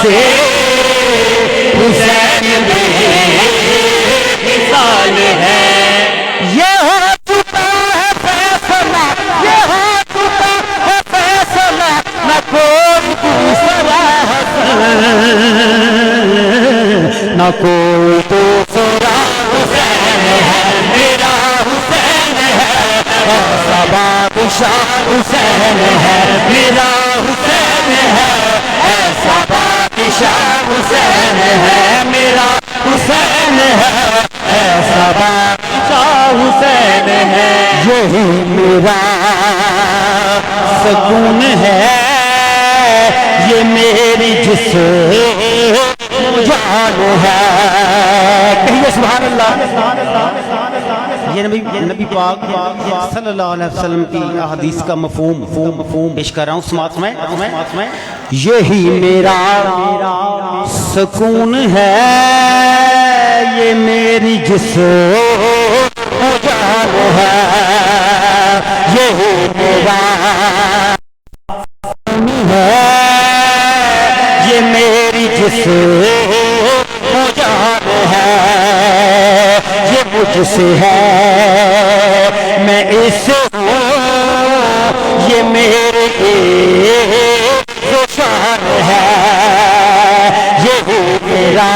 جیسے حسین بے مثال ہے. یہ ہو چکا ہے فیصلہ، یہ ہو چکا ہے فیصلہ، نہ کوئی دوسرا حسن، نہ کوئی دوسرا حسین ہے، میرا حسین ہے. ایسا بادشاہ حسین ہے، میرا حسین ہے. ایسا بادشاہ حسین ہے، میرا حسین ہے. ایسا بادشاہ حسین ہے. یہی میرا سکون ہے، یہ میری جسم جان ہے. کہیے سبحان اللہ. یہ نبی پاک صلی اللہ علیہ وسلم کی احادیث کا مفہوم پیش کر رہا ہوں. سماعت میں یہی میرا سکون ہے، یہ میری جسم جان ہے. یہی میرا سکون ہے، یہ میری جسم جان ہے. یہ مجھ سے ہے، میں اس ہوں، یہ میرے شان ہے. یہی میرا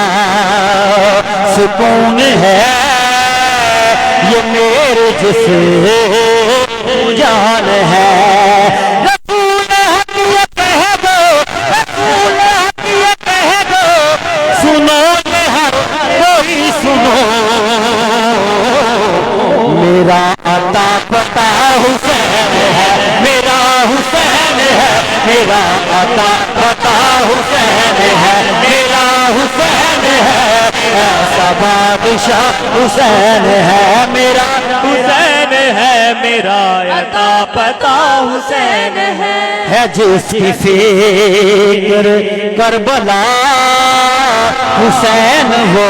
سکون ہے، یہ میرے جسم جان ہے. رسول حق یہ کہہ دو، رسول حق یہ کہہ دو، سنو یہ ہر کوئی سنو. میرا عطا پتا حسین ہے، میرا حسین ہے. میرا عطا پتا حسین ہے، میرا حسین ہے. ایسا بادشاہ حسین ہے، میرا حسین ہے. میرا عطا پتا حسین ہے. جس کی فکر کربلا حسین ہو،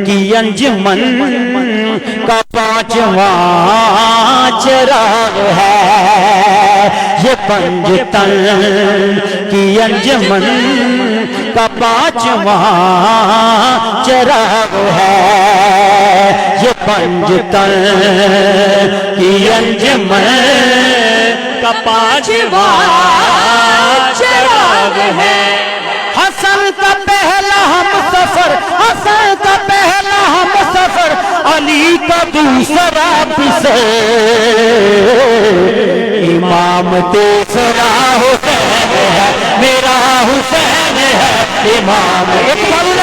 کی انجمن کا 5واں چراغ ہے. یہ پنجتن کی انجمن کا 5واں چراغ ہے. یہ پنجتن کی انجمن کا 5واں چراغ ہے. حسن کا پہلا ہم سفر، حسن کا پہلا ہم سفر، علی کا دوسرا پسر. امام تیسرا حسین ہے، میرا حسین ہے. امام حسین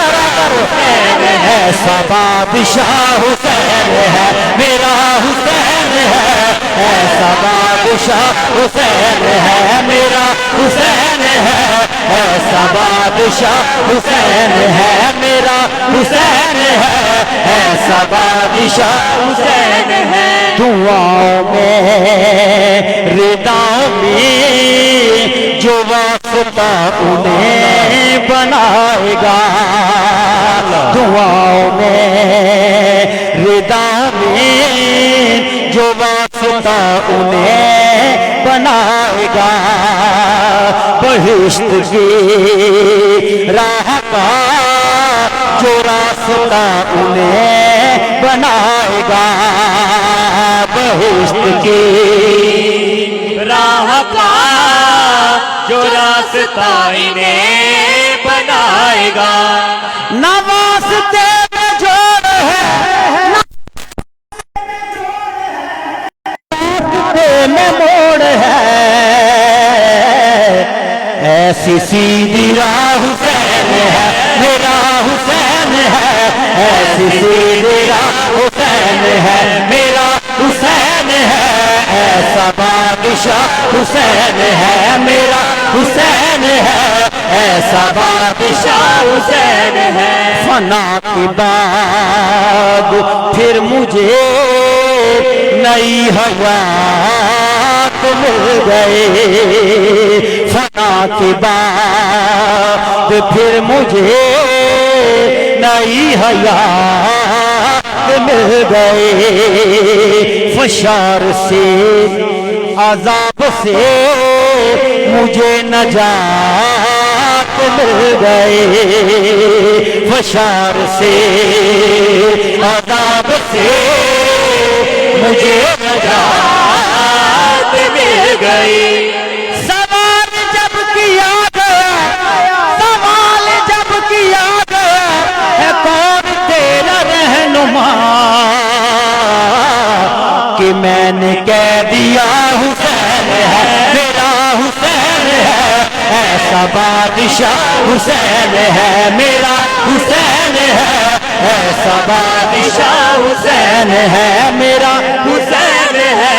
ہے. ایسا بادشاہ حسین ہے، میرا حسین ہے. ایسا بادشاہ حسین ہے، میرا حسین ہے. ایسا بادشاہ حسین ہے، میرا حسین ہے. ایسا بادشاہ حسین ہے. دعاؤں میں رداؤں میں جو واسطہ انہیں بنائے گا. دعاؤں میں رداؤں میں جو واسطہ انہیں بنائے گا. بہشت کی راہ کا جو راستہ انہیں بنائے گا. بہشت کی راہ کا جو راستہ انہیں بنائے گا. نہ واسطے میں جوڑ ہے، نہ واسطے میں موڑ ہے. ایسی سیدھی راہ حسین ہے، میرا حسین ہے. ایسی سیدھی راہ حسین ہے، میرا حسین ہے. ایسا بادشاہ حسین ہے، میرا حسین ہے. ایسا بادشاہ حسین ہے. فنا کے بعد پھر مجھے نئی حیات مل گئے. فنا کے بعد پھر مجھے نئی حیات مل گئے. فشار سے عذاب سے مجھے نجات مل گئے، فشار سے عذاب سے مجھے نجات مل گئی۔ سوال جب کیا گیا، سوال جب کیا گیا ہے کون تیرا رہنما، کہ میں نے کہہ دیا حسین ہے میرا حسین ہے، ایسا بادشاہ حسین ہے میرا حسین ہے، ایسا بادشاہ حسین ہے میرا حسین ہے،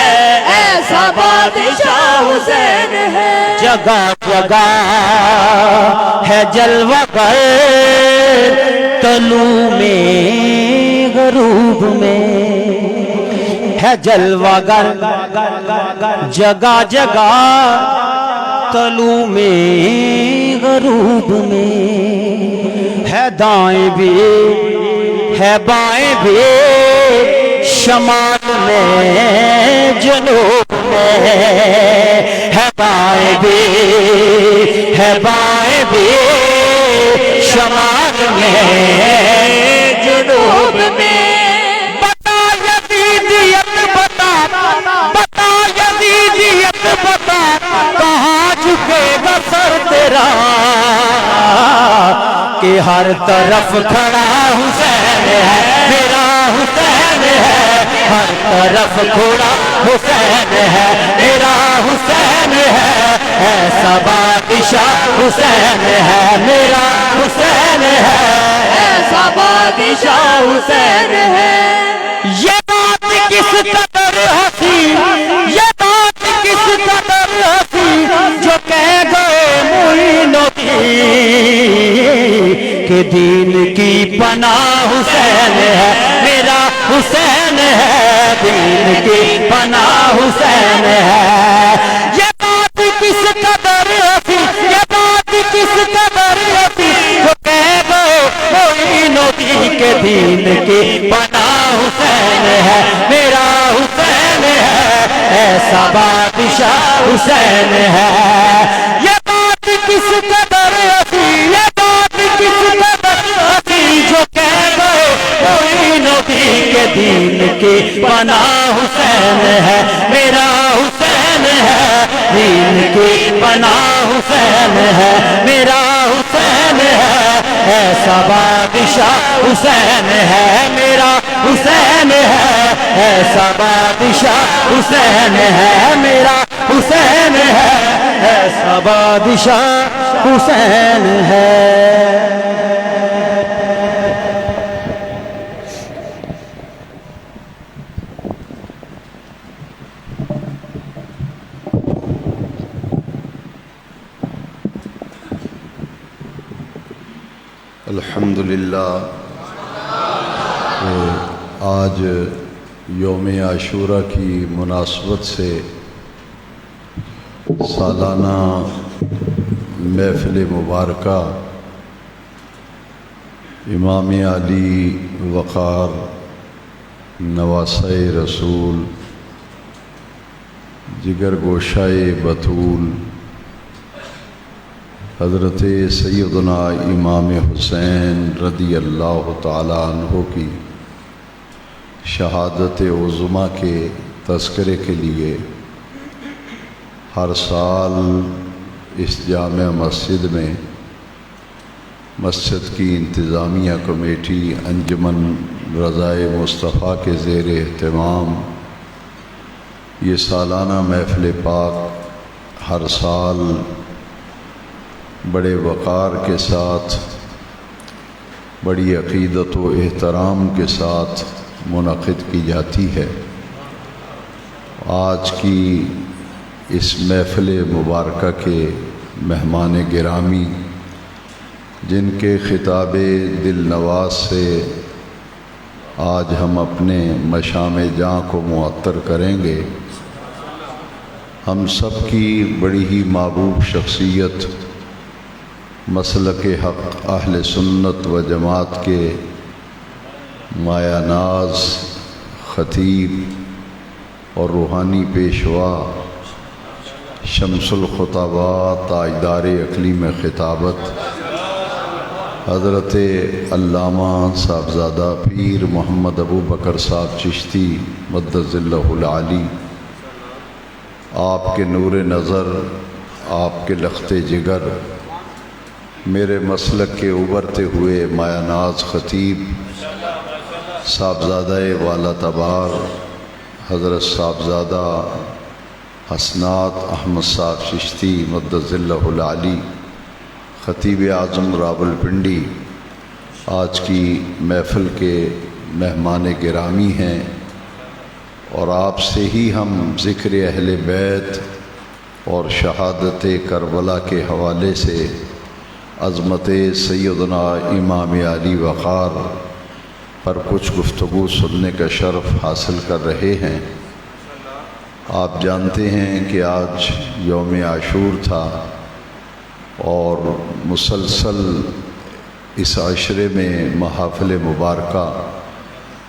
ایسا بادشاہ حسین ہے۔ جگہ جگہ ہے جلوہ گر، طلوع میں غروب میں ہے جلوہ گر، جگہ جگہ طلوع میں غروب میں ہے دائیں بھی ہے بائیں بھی، شمال میں جنوب میں ہے دائیں بھی ہے بائیں بھی، شمال میں جنوب میں۔ بتا یزیدیت بتا، بتا یزیدیت بتا، کہاں جھکے گا سر تیرا، کہ ہر طرف کھڑا حسین ہے میرا حسین ہے، ہر طرف کھڑا حسین ہے میرا حسین ہے، ایسا بادشاہ حسین ہے میرا حسین ہے، ایسا بادشاہ حسین ہے۔ یہ بات کس قدر ہنسی، یہ بات کس قدر ہنسی، جو کہہ گئے معین الدین کہ دین کی پناہ حسین ہے میرا حسین ہے، دین کی پناہ حسین ہے۔ یہ بات کس قدر ہنسی، یہ بات کس قدر ہنسی، جو کہہ گئے معین الدین کہ دین کی پناہ حسین ہے میرا حسین ہے، ایسا بادشاہ حسین ہے۔ یہ بات کس قدر ہنسی، یہ بات کس قدر ہنسی، جو کہہ گئے معین الدین کہ دین کی پناہ حسین ہے میرا حسین ہے، دین کی پناہ حسین ہے میرا حسین ہے، ایسا بادشاہ حسین ہے میرا حسین ہے، ایسا بادشاہ حسین ہے میرا حسین ہے، ایسا بادشاہ حسین ہے۔ الحمدللہ، آج یوم عاشورہ کی مناسبت سے سالانہ محفل مبارکہ امام علی وقار نواسۂ رسول جگر گوشۂ بطول حضرت سیدنا امام حسین رضی اللہ تعالیٰ عنہ کی شہادت عظمیٰ کے تذکرے کے لیے ہر سال اس جامع مسجد میں مسجد کی انتظامیہ کمیٹی انجمن رضائے مصطفیٰ کے زیر اہتمام یہ سالانہ محفل پاک ہر سال بڑے وقار کے ساتھ، بڑی عقیدت و احترام کے ساتھ منعقد کی جاتی ہے۔ آج کی اس محفل مبارکہ کے مہمان گرامی جن کے خطاب دل نواز سے آج ہم اپنے مشام جاں کو معطر کریں گے، ہم سب کی بڑی ہی محبوب شخصیت مسلک حق اہل سنت و جماعت کے مایہ ناز خطیب اور روحانی پیشوا شمس الخطبہ تاجدار اقلیم خطابت حضرت علامہ صاحبزادہ پیر محمد ابو بکر صاحب چشتی مدد ظلہ العالی، آپ کے نور نظر، آپ کے لخت جگر، میرے مسلک کے ابھرتے ہوئے مایہ ناز خطیب صاحبزادہ والا تبار حضرت صاحبزادہ حسنات احمد صاحب چشتی مدد ظلہ العالی، خطیب اعظم راولپنڈی آج کی محفل کے مہمان گرامی ہیں، اور آپ سے ہی ہم ذکر اہل بیت اور شہادت کربلا کے حوالے سے عظمت سیدنا امام علی وقار پر کچھ گفتگو سننے کا شرف حاصل کر رہے ہیں۔ آپ جانتے ہیں کہ آج یوم عاشور تھا، اور مسلسل اس عشرے میں محافل مبارکہ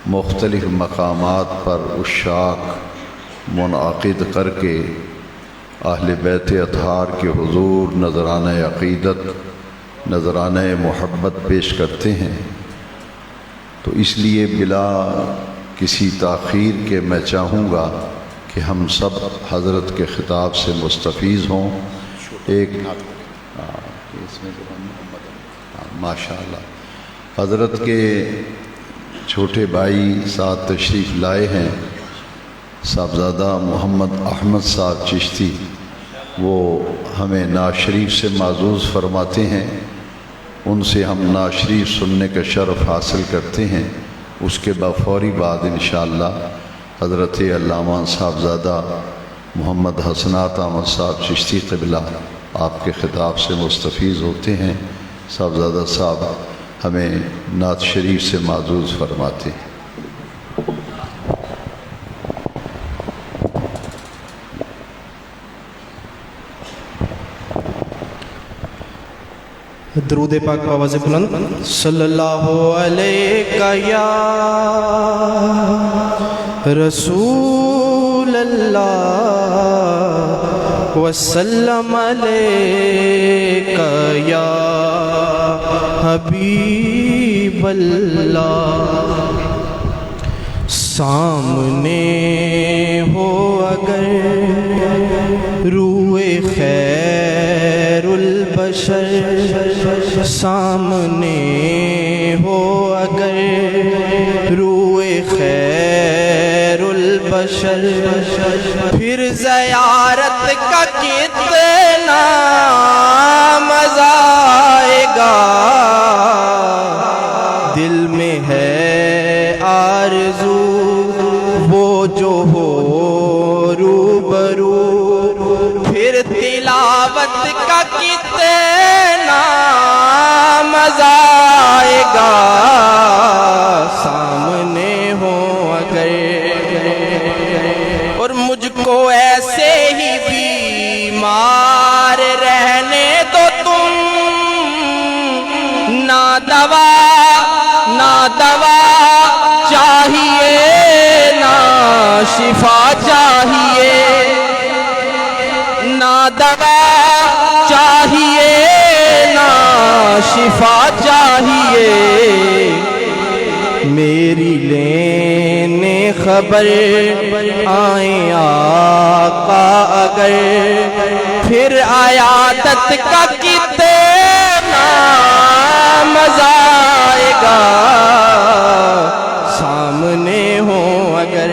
مختلف مقامات پر عشاق منعقد کر کے اہل بیت اطہار کے حضور نذرانہ عقیدت، نذرانہ محبت پیش کرتے ہیں۔ تو اس لیے بلا کسی تاخیر کے میں چاہوں گا کہ ہم سب حضرت کے خطاب سے مستفیض ہوں۔ ایک ماشاء اللہ حضرت کے چھوٹے بھائی ساتھ تشریف لائے ہیں، صاحبزادہ محمد احمد صاحب چشتی، وہ ہمیں نعت شریف سے معزوز فرماتے ہیں، ان سے ہم نعت شریف سننے کا شرف حاصل کرتے ہیں۔ اس کے فوری بعد انشاءاللہ حضرت علامہ صاحبزادہ محمد حسنات احمد صاحب چشتی قبلہ آپ کے خطاب سے مستفیض ہوتے ہیں۔ صاحبزادہ صاحب ہمیں نعت شریف سے معزوز فرماتے ہیں۔ درود پاک آواز بلند۔ صلی اللہ علیہ یا رسول اللہ وسلم علیہ یا حبیب اللہ۔ سامنے ہو اگر روئے خیر البشر، سامنے ہو اگر روئے خیر البشر، پھر زیارت کا کتنا مزہ آئے گا، دل میں ہے آرزو وہ جو ہو روبرو، پھر تلاوت کا کتنا مزہ آئے گا، سامنے ہو اگر۔ اور مجھ کو ایسے ہی بیمار رہنے دو تم، نہ دوا چاہیے نہ شفا چاہیے، نہ دوا چاہیے نہ شفا چاہیے، میری لینے خبر آئیں آقا اگر، پھر عیادت کا کتنا مزہ آئے گا، سامنے ہو اگر۔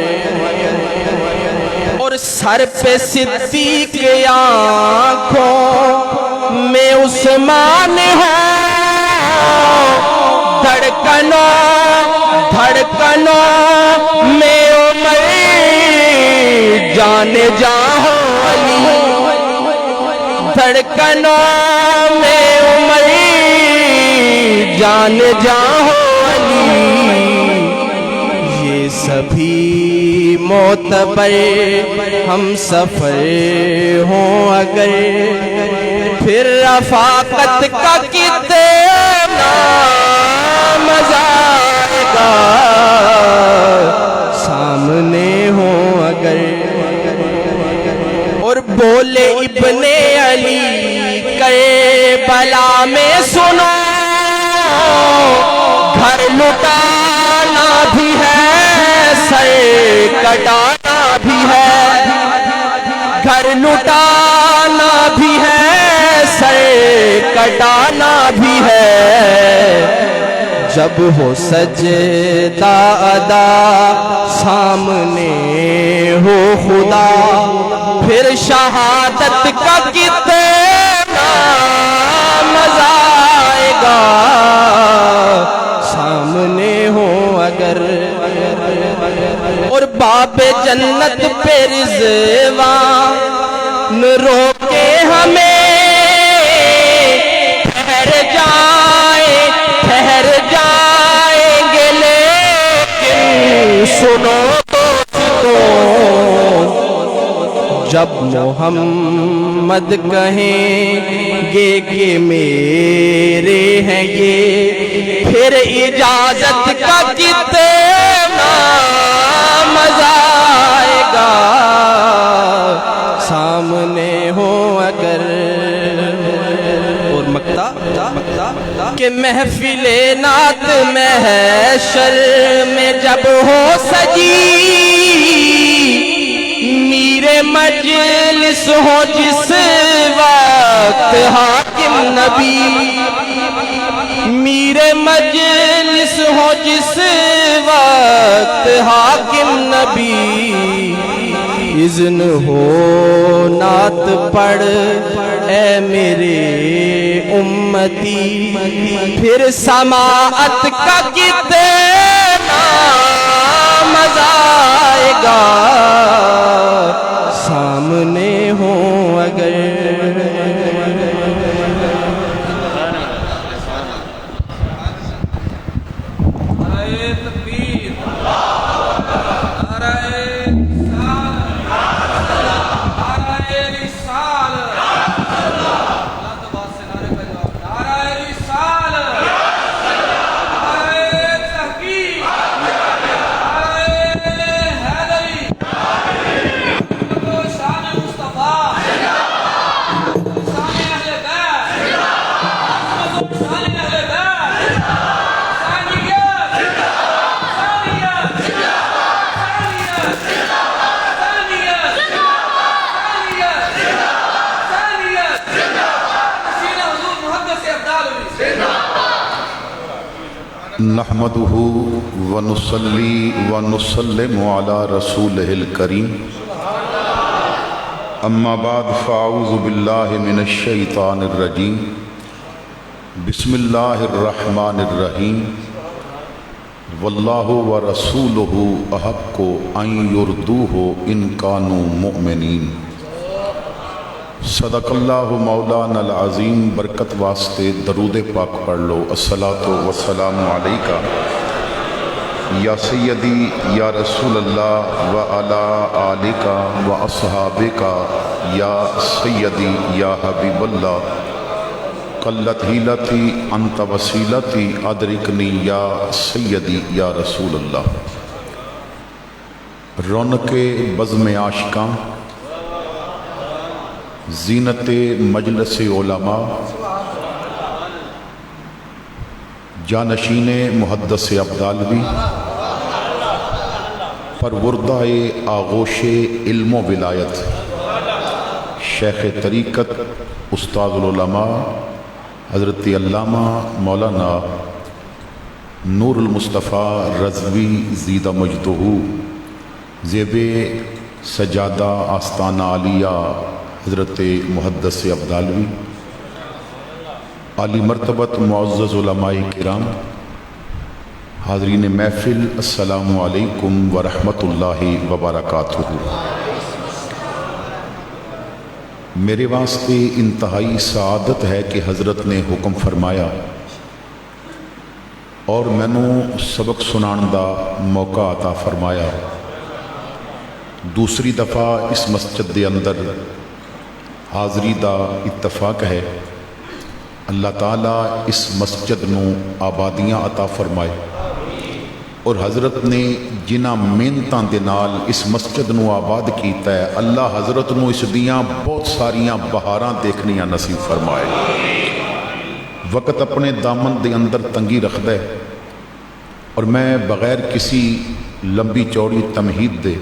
اور سر پہ صدیق آنکھوں میں عثمان ہے، دھڑکنوں میں عمر جان جاؤ علی، دھڑکنوں میں عمر جان جاؤ علی، یہ سبھی معتبر ہم سفر ہوں اگر، پھر رفاقت کا کتنا مزہ آئے گا، سامنے ہو اگر۔ اور بولے ابن علی کربلا میں سنو گھر لٹانا بھی ہے سر کٹانا بھی ہے گھر لٹانا بھی ہے سر کٹانا بھی ہے جب ہو سجدہ ادا سامنے ہو خدا پھر شہادت کا کتنا مزہ آئے گا سامنے ہو اگر اور باب جنت پہ رضوان روکے ہمیں ٹھہر جائیں گے لیکن سنو تو جب محمد کہیں گے کہ میرے ہیں یہ پھر اجازت کا کتنا مزہ آئے گا سامنے ہو اگر اور مکتا کہ محفل نعت محشر میں جب ہو سجی میرے مجلس ہو جس وقت حاکم نبی میرے مجلس ہو جس وقت حاکم نبی اذن ہو نعت پڑھ اے میرے امتی پھر سماعت کا کتنا مزہ آئے گا سامنے ہو اگر نحمده ونصلي ونسلم على رسوله الكريم اما بعد فاعوذ بالله من الشيطان الرجيم بسم الله الرحمن الرحيم والله ورسوله احق ان يرضوه ان كانوا مؤمنين صدق اللہ مولانا العظیم برکت واسطے درود پاک پڑھ لو الصلاۃ والسلام علیکہ یا سیدی یا رسول اللہ وعلی آلکہ واصحابکہ یا سیدی یا حبیب اللہ قلت حیلتی انت وسیلتی ادرکنی یا سیدی یا رسول اللہ رونق بزم عاشقاں زینت مجلس علماء جانشین محدث عبدالوی پروردہ آغوش علم و ولایت شیخ طریقت استاد العلماء حضرت علامہ مولانا نور المصطفیٰ رضوی زیدہ مجدہ زیب سجادہ آستانہ عالیہ حضرت محدث عبدالوی عالی مرتبت معزز علماء کرام حاضرین محفل السلام علیکم ورحمۃ اللہ وبرکاتہ میرے واسطے انتہائی سعادت ہے کہ حضرت نے حکم فرمایا اور مینوں سبق سنان دا موقع عطا فرمایا دوسری دفعہ اس مسجد دے اندر حاضری دا اتفاق ہے اللہ تعالیٰ اس مسجد نو آبادیاں عطا فرمائے اور حضرت نے جنہ محنتاں دے نال اس مسجد نو آباد کیتا ہے، اللہ حضرت نو اس دیاں بہت ساریاں بہاراں دیکھنیاں نصیب فرمائے۔ وقت اپنے دامن دے اندر تنگی رکھدا ہے، اور میں بغیر کسی لمبی چوڑی تمہید دے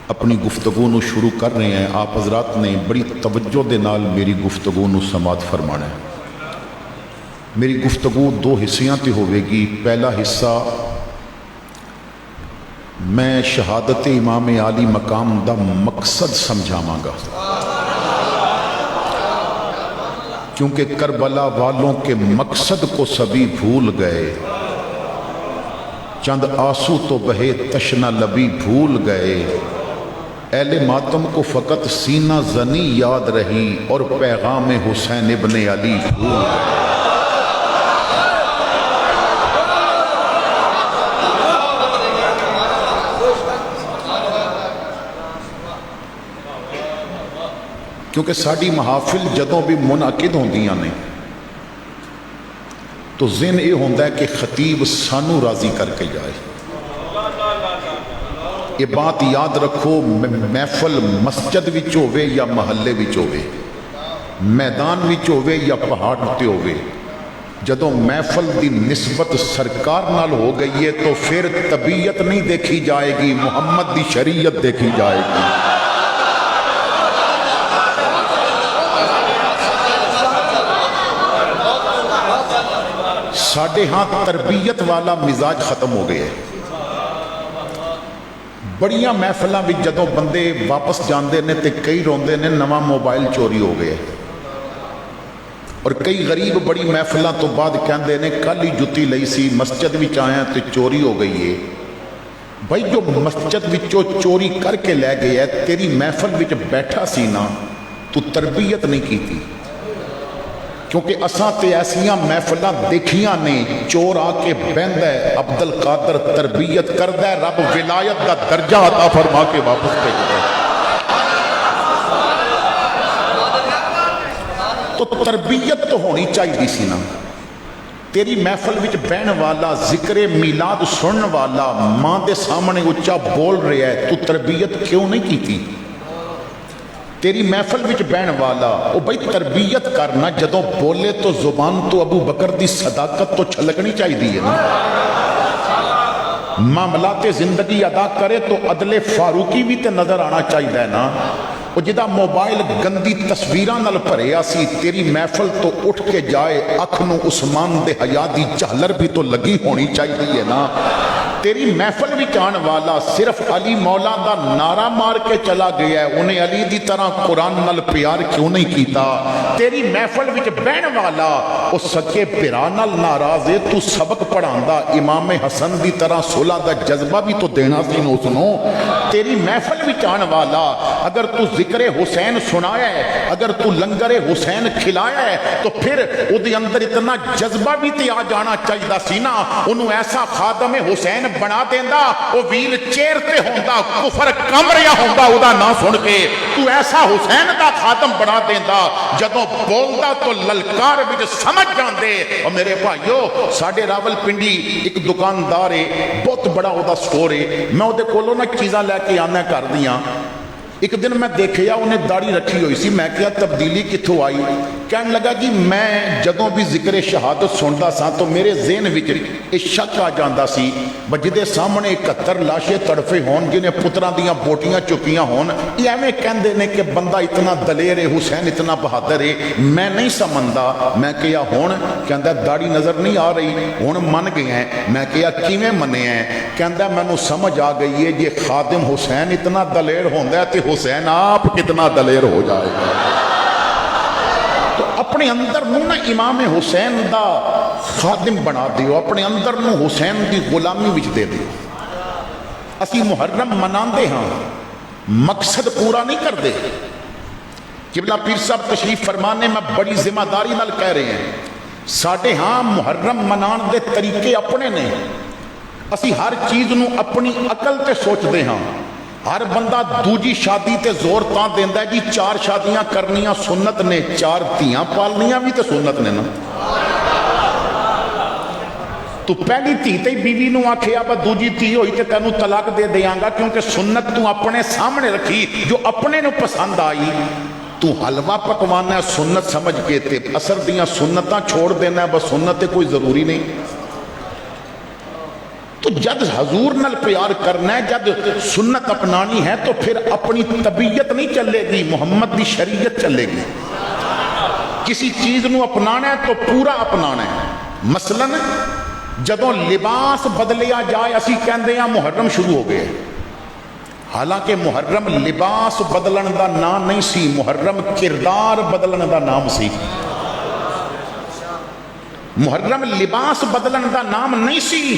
اپنی گفتگو نو شروع کر رہے ہیں۔ آپ حضرات نے بڑی توجہ دے نال میری گفتگو نو سماعت فرمانا ہے۔ میری گفتگو دو حصیاں تے ہوئے گی۔ پہلا حصہ میں شہادت امام عالی مقام دا مقصد سمجھاواں گا، کیونکہ کربلا والوں کے مقصد کو سبھی بھول گئے، چند آنسو تو بہے تشنہ لبی بھول گئے، اہل ماتم کو فقط سینہ زنی یاد رہی اور پیغام حسین ابن علی بھول گئے۔ کیونکہ ساری محافل جدوں بھی منعقد ہوندیاں نے تو ذہن یہ ہوتا ہے کہ خطیب سانو راضی کر کے جائے۔ یہ بات یاد رکھو، محفل مسجد وچ ہووے یا محلے وچ ہووے، میدان وچ ہووے یا پہاڑ تے ہووے، جدوں محفل دی نسبت سرکار نال ہو گئی ہے تو پھر طبیعت نہیں دیکھی جائے گی، محمد دی شریعت دیکھی جائے گی۔ ساڑھے ہاں تربیت والا مزاج ختم ہو گئے ہیں۔ بڑیاں محفلاں بھی جدوں بندے واپس جاندے نے تے کئی روندے نے نواں موبائل چوری ہو گئے، اور کئی غریب بڑی محفلاں تو بعد کہندے نے کل ہی جتی لئی سی، مسجد وچ آیا تے چوری ہو گئی ہے۔ بھائی جو مسجد وچوں چوری کر کے لے گیا ہے، تیری محفل وچ بیٹھا سی نا، تو تربیت نہیں کی تھی، کیونکہ اساں تے ایسیاں محفلاں دیکھیاں نے، چور آ کے بہندا ہے، عبد القادر تربیت کردا ہے، رب ولایت دا درجہ عطا فرما کے واپس بھیجدا ہے۔ تو تربیت تو ہونی چاہیے سی نا۔ تیری محفل وچ بہن والا، ذکر میلاد سنن والا، ماں دے سامنے اچا بول رہا ہے، تو تربیت کیوں نہیں کی تھی؟ تیری محفل وچ بہن والا، او بھائی تربیت کرنا، جدوں بولے تو زبان تو ابو بکر دی صداقت تو چھلکنی چاہیے نا۔ معاملات زندگی ادا کرے تو عدل فاروقی بھی تے نظر آنا چاہیے نا۔ وہ جدا موبائل گندی تصویراں نال بھریا سی، تیری محفل تو اٹھ کے جائے، اکھ نو عثمان دے حیا دی جھالر بھی تو لگی ہونی چاہیے نا۔ تیری محفل بھی آن والا صرف علی مولا دا نعرہ مار کے چلا گیا ہے، انہیں علی دی طرح قرآن نال پیار کیوں نہیں کیتا؟ تیری محفل وچ بہن والا او سکے بھرا نال ناراض ہے، تو سبق پڑھاندا امام حسن دی طرح صلح دا جذبہ بھی تو دینا سی نو سنو۔ تیری محفل وچ آن والا اگر تو ذکر حسین سنایا ہے، اگر تو لنگر حسین کھلایا ہے، تو پھر او دے اندر اتنا جذبہ بھی تے آ جانا چاہیے سی نا، انہوں ایسا خادم حسین بنا دیندا، وہ ویل چیئر تے ہوندا، کفر کم رہا ہوندا او دا نہ سن کے، تو ایسا حسین دا خاتم بنا دیندا، جدوں بولدا تو للکار وچ سمجھ جاندے۔ اور میرے بھائیو، ساڈے راول پنڈی ایک دکاندار ہے، بہت بڑا او دا سٹور ہے، میں او دے کولوں نہ چیزاں لے کے آنا کر دیاں۔ ایک دن میں دیکھیا انہیں داڑھی رکھی ہوئی سی، میں کیا تبدیلی کتھوں آئی؟ کہنے لگا جی میں جدوں بھی ذکر شہادت سندا سا تو میرے ذہن وچ ایک شک آ جاندا سی، بجدے سامنے 71 لاشیں تڑفے ہون، جنہیں پتراں دیاں بوٹیاں چکیاں ہون، یہ ایویں کہندے نے کہ بندہ اتنا دلیر ہے، حسین اتنا بہادر ہے، میں نہیں سمجھدا۔ میں کیا ہون؟ کہندا داڑھی نظر نہیں آ رہی، ہن من گئے ہیں۔ میں کیا کیویں منے ہیں؟ کہندا مینوں سمجھ آ گئی ہے، یہ خادم حسین اتنا دلیر ہوندا ہے تے حسین آپ کتنا دلیر ہو جائے گا۔ تو اپنے اندر نو نا امام حسین دا خادم بنا دیو، اپنے اندر نو حسین دی غلامی وچ دے دیو۔ اسی محرم مناندے ہاں، مقصد پورا نہیں کر دے۔ قبلہ پیر صاحب تشریف فرمانے میں بڑی ذمہ داری نال کہہ رہے ہیں، ساڈے ہاں محرم منان دے طریقے اپنے نے، اسی ہر چیز نو اپنی عقل تے سوچ دے ہاں۔ ہر بندہ دوجی شادی تے زور تاں دیندا ہے جی 4 شادیاں کرنیاں سنت نے، 4 دھیاں پالنیاں بھی تے سنت نے نا۔ تو پہلی دھی تے بیوی نو آکھیا با دوجی دھی ہوئی تے تینوں طلاق دے دیاں گا، کیونکہ سنت تو اپنے سامنے رکھی جو اپنے نو پسند آئی۔ تو حلوہ پکوانا ہے سنت سمجھ کے تے اثر دیاں سنتاں چھوڑ دینا ہے، بس سنت کوئی ضروری نہیں۔ تو جد حضور نال پیار کرنا ہے، جد سنت اپنانی ہے، تو پھر اپنی طبیعت نہیں چلے گی، محمد دی شریعت چلے گی۔ کسی چیز نو اپنانا ہے تو پورا اپنانا ہے۔ مثلا جدوں لباس بدلیا جائے اسی کہندے ہیں محرم شروع ہو گئے، حالانکہ محرم لباس بدلن دا نام نہیں سی، محرم کردار بدلن دا نام سی۔ محرم لباس بدلن دا نام نہیں سی،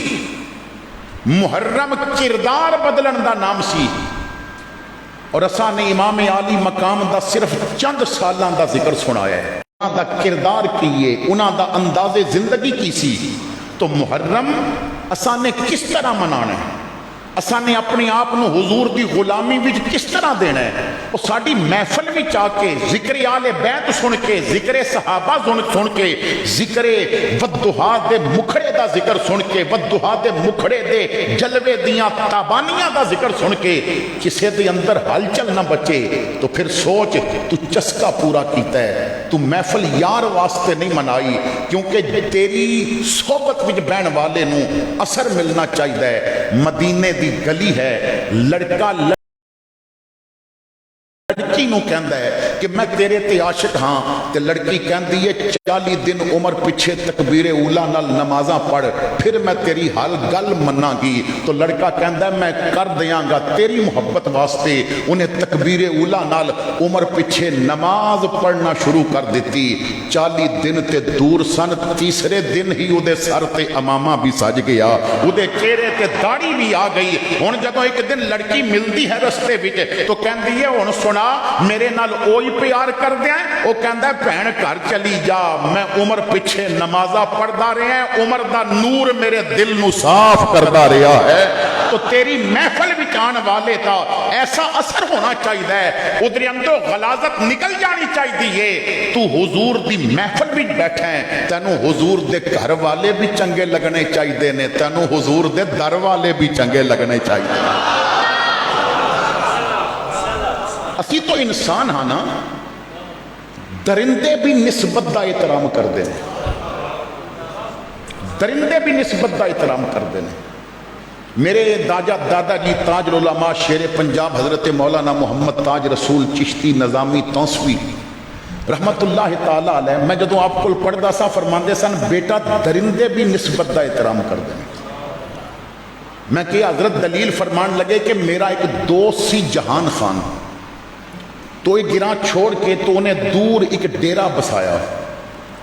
محرم کردار بدلن دا نام سی۔ اور اساں نے امام عالی مقام دا صرف چند سالاں دا ذکر سنایا ہے، انہاں دا کردار کیے، انہاں دا انداز زندگی کی سی۔ تو محرم اساں نے کس طرح منانا ہے، اساں نے اپنے آپ نو حضور دی غلامی وچ کس طرح دینا ہے؟ وہ ساڈی محفل وچ آ کے ذکر آل بیت سن کے، ذکر صحابہ سن کے، ذکر والضحیٰ دے مکھڑے دا ذکر سن کے، والضحیٰ دے مکھڑے دے جلوے دیاں تابانیاں دا ذکر سن کے کسے دے اندر ہلچل نہ بچے، تو پھر سوچ تو چسکا پورا کیتا ہے، تو محفل یار واسطے نہیں منائی، کیونکہ تیری صحبت وچ بہن والے نو اثر ملنا چاہیے۔ مدینے دی گلی ہے، لڑکا لڑکی نو کہندا ہے کہ میں تیرے تے عاشق ہاں، تے لڑکی کہندی ہے 40 دن عمر پیچھے تکبیر اولا نال نمازاں پڑھ پھر میں تیری حال گل مناں گی۔ تو لڑکا کہندا ہے میں کر دیاں گا تیری محبت واسطے، انہیں تکبیر اولا نال عمر پیچھے نماز پڑھنا شروع کر دیتی۔ 40 دن تے دور سن، تیسرے دن ہی او دے سر تے امامہ بھی سج گیا، او دے چہرے تے داڑھی بھی آ گئی۔ ہن جدوں ایک دن لڑکی ملدی ہے رستے وچ تو کہندی ہے ہن سنا میرے نال اوہی پیار کر دیا ہے؟ وہ کہندا ہے بہن گھر چلی جا، میں عمر پیچھے نمازہ پڑھدا رہا ہے، عمر دا نور میرے دل نو صاف کردا رہا ہے۔ تو تیری محفل وچ آن والے تا ایسا اثر ہونا چاہیے، ادھر اندروں غلاظت نکل جانی چاہیے۔ تو حضور دی محفل وچ بیٹھا ہے، تینوں حضور دے گھر والے بھی چنگے لگنے چاہیے نے، تینوں حضور دے در والے بھی چنگے لگنے چاہیے۔ اسی تو انسان ہاں نا، درندے بھی نسبت دا احترام کر دیں، درندے بھی نسبت دا احترام کر دیں۔ میرے دادا جی تاج العلماء شیر پنجاب حضرت مولانا محمد تاج رسول چشتی نظامی توسوی رحمت اللہ تعالیٰ علیہ، میں جدوں آپ کو پڑھدا سا فرماندے سن بیٹا درندے بھی نسبت دا احترام کر دیں۔ میں کہ حضرت دلیل فرمان لگے کہ میرا ایک دوست سی جہان خان، تو ایک گراں چھوڑ کے تو انہیں دور ایک ڈیرا بسایا،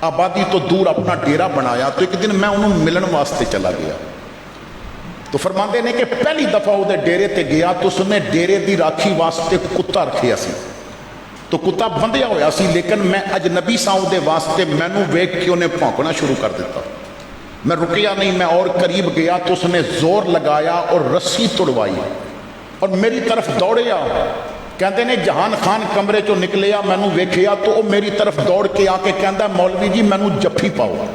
آبادی تو دور اپنا ڈیرا بنایا۔ تو ایک دن میں انہوں ملن واسطے چلا گیا، تو فرماندے نے کہ پہلی دفعہ وہ ڈیرے تے گیا تو اس نے ڈیرے دی راکھی واسطے کتا رکھیا سی، تو کتا بندیا ہویا سی، لیکن میں اجنبی سا دے واسطے مینوں ویکھ کے انہیں بھونکنا شروع کر دیتا۔ میں رکیا نہیں، میں اور قریب گیا تو اس نے زور لگایا اور رسی توڑوائی اور میری طرف دوڑیا۔ کہندے نے جہان خان کمرے چوں نکلیا، مینوں ویکھیا تو وہ میری طرف دوڑ کے آ کے کہندا مولوی جی مینوں جفی پاؤ۔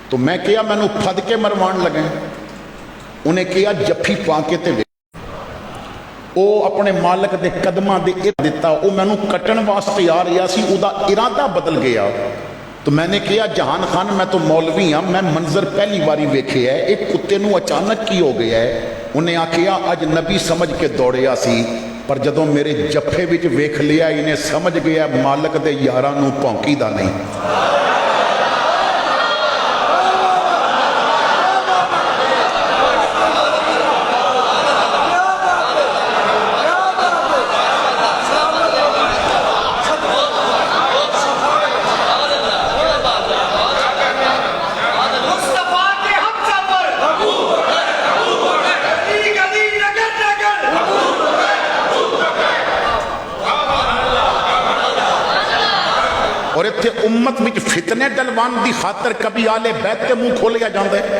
تو میں کہیا مینوں پھد کے مروان لگے، انہیں کہیا جفی پا کے تے او اپنے مالک دے قدماں دے ارد دیتا، او مینوں کٹن واسطے آ رہا سی، او دا ارادہ بدل گیا۔ تو میں نے کہا جہان خان میں تو مولوی ہاں، میں منظر پہلی باری ویکھیا ہے، ایک کتے نو اچانک کی ہو گیا ہے؟ انہیں آکھیا اج نبی سمجھ کے دوڑیا سی، پر جدوں میرے جفے وچ ویکھ لیا انہیں سمجھ گیا مالک دے یاراں نو پونکی دا نہیں۔ اور اتھے امت وچ فتنے ڈلوان دی خاطر کبھی آلے بیت تے منہ کھولیا جاندہ ہے،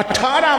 18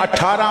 18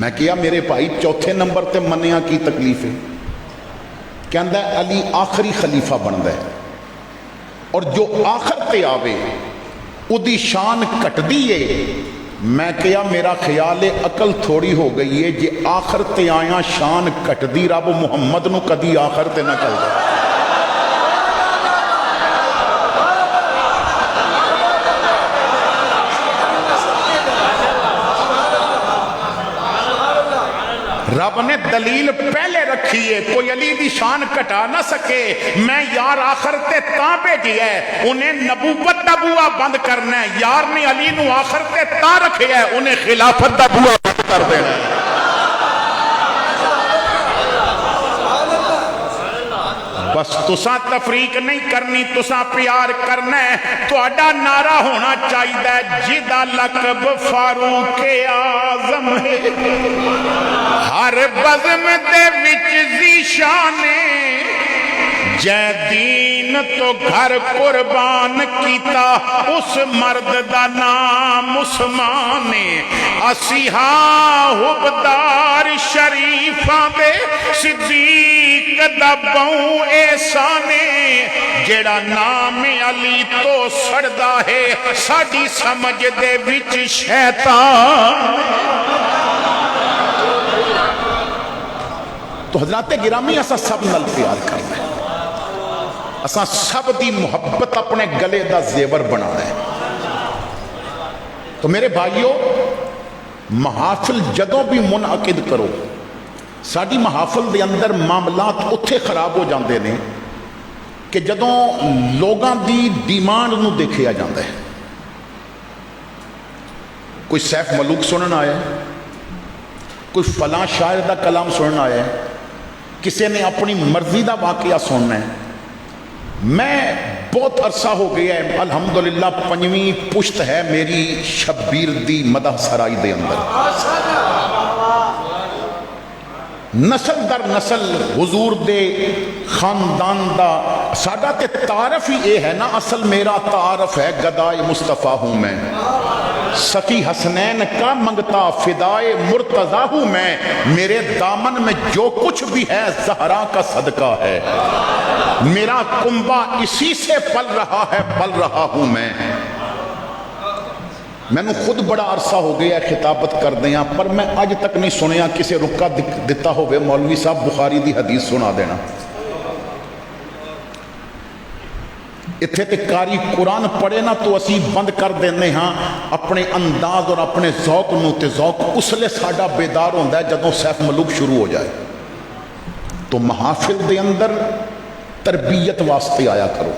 میں کیا میرے بھائی چوتھے نمبر تے منیا کی تکلیف ہے؟ کہندا ہے علی آخری خلیفہ بندا ہے اور جو آخر تے آوے اودی شان کٹدی ہے۔ میں کیا میرا خیال ہے عقل تھوڑی ہو گئی ہے جے آخر تے آیا شان کٹدی، رب محمد نو کدی آخر تے نہ چلدا۔ رب نے دلیل پہلے رکھی ہے، کوئی علی دی شان کٹا نہ سکے۔ میں یار آخر تے تاں بھیجی ہے، انہیں نبوت دا بوا بند کرنا ہے۔ یار نے علی نو آخر تے تاں رکھے ہے، انہیں خلافت دا بوا بند کر دینا ہے۔ بس تساں تفریق نہیں کرنی، تساں پیار کرنا ہے۔ تہاڈا نعرہ ہونا چاہیے جدا لقب فاروق اعظم ہے، ہر بزم دے وچ ذیشانے، جے دین تو گھر قربان کیتا اس مرد دا نام عثمان۔ اسی ہاں حبدار شریفاں دے صدیق دا بہوں احسانے، جیڑا نام علی تو سڑدا ہے ساڈی سمجھ دے وچ شیطان۔ تو حضرات گرامی اسا سب نال پیار کرنا ہے، اسا سب دی محبت اپنے گلے دا زیور بنانا ہے۔ تو میرے بھائیو، محافل جدوں بھی منعقد کرو، ساڈی محافل دے اندر معاملات اتھے خراب ہو جاندے نے کہ جدوں لوگاں دی ڈیمانڈ نو دیکھیا جاندہ ہے۔ کوئی سیف ملوک سنن آیا ہے، کوئی فلاں شاعر دا کلام سنن آیا ہے، کسی نے اپنی مرضی دا واقعہ سننا ہے۔ میں بہت عرصہ ہو گیا ہے، الحمدللہ 5ویں پشت ہے میری شبیر دی مدح سرائی دے اندر۔ نسل در نسل حضور دے خاندان دا ساڈا تے تعارف ہی اے ہے نا، اصل میرا تعارف ہے گدائے مصطفیٰ ہوں میں، سخی حسنین کا منگتا فدائے مرتضیٰ ہوں میں، میرے دامن میں جو کچھ بھی ہے زہرا کا صدقہ ہے، میرا کنبہ اسی سے پل رہا ہے، پل رہا ہوں میں۔ میں نے خود بڑا عرصہ ہو گیا خطابت کر دیا، پر میں آج تک نہیں سنیا کسی رکا دیتا ہوئے مولوی صاحب بخاری دی حدیث سنا دینا۔ اتھے تے کاری قرآن پڑھے نا تو اسی بند کر دینے ہاں اپنے انداز اور اپنے ذوق نو، تے ذوق اس لئے ساڈا بیدار ہوندہ ہے جدوں سیف ملوک شروع ہو جائے۔ تو محافل دے اندر تربیت واسطے آیا کرو،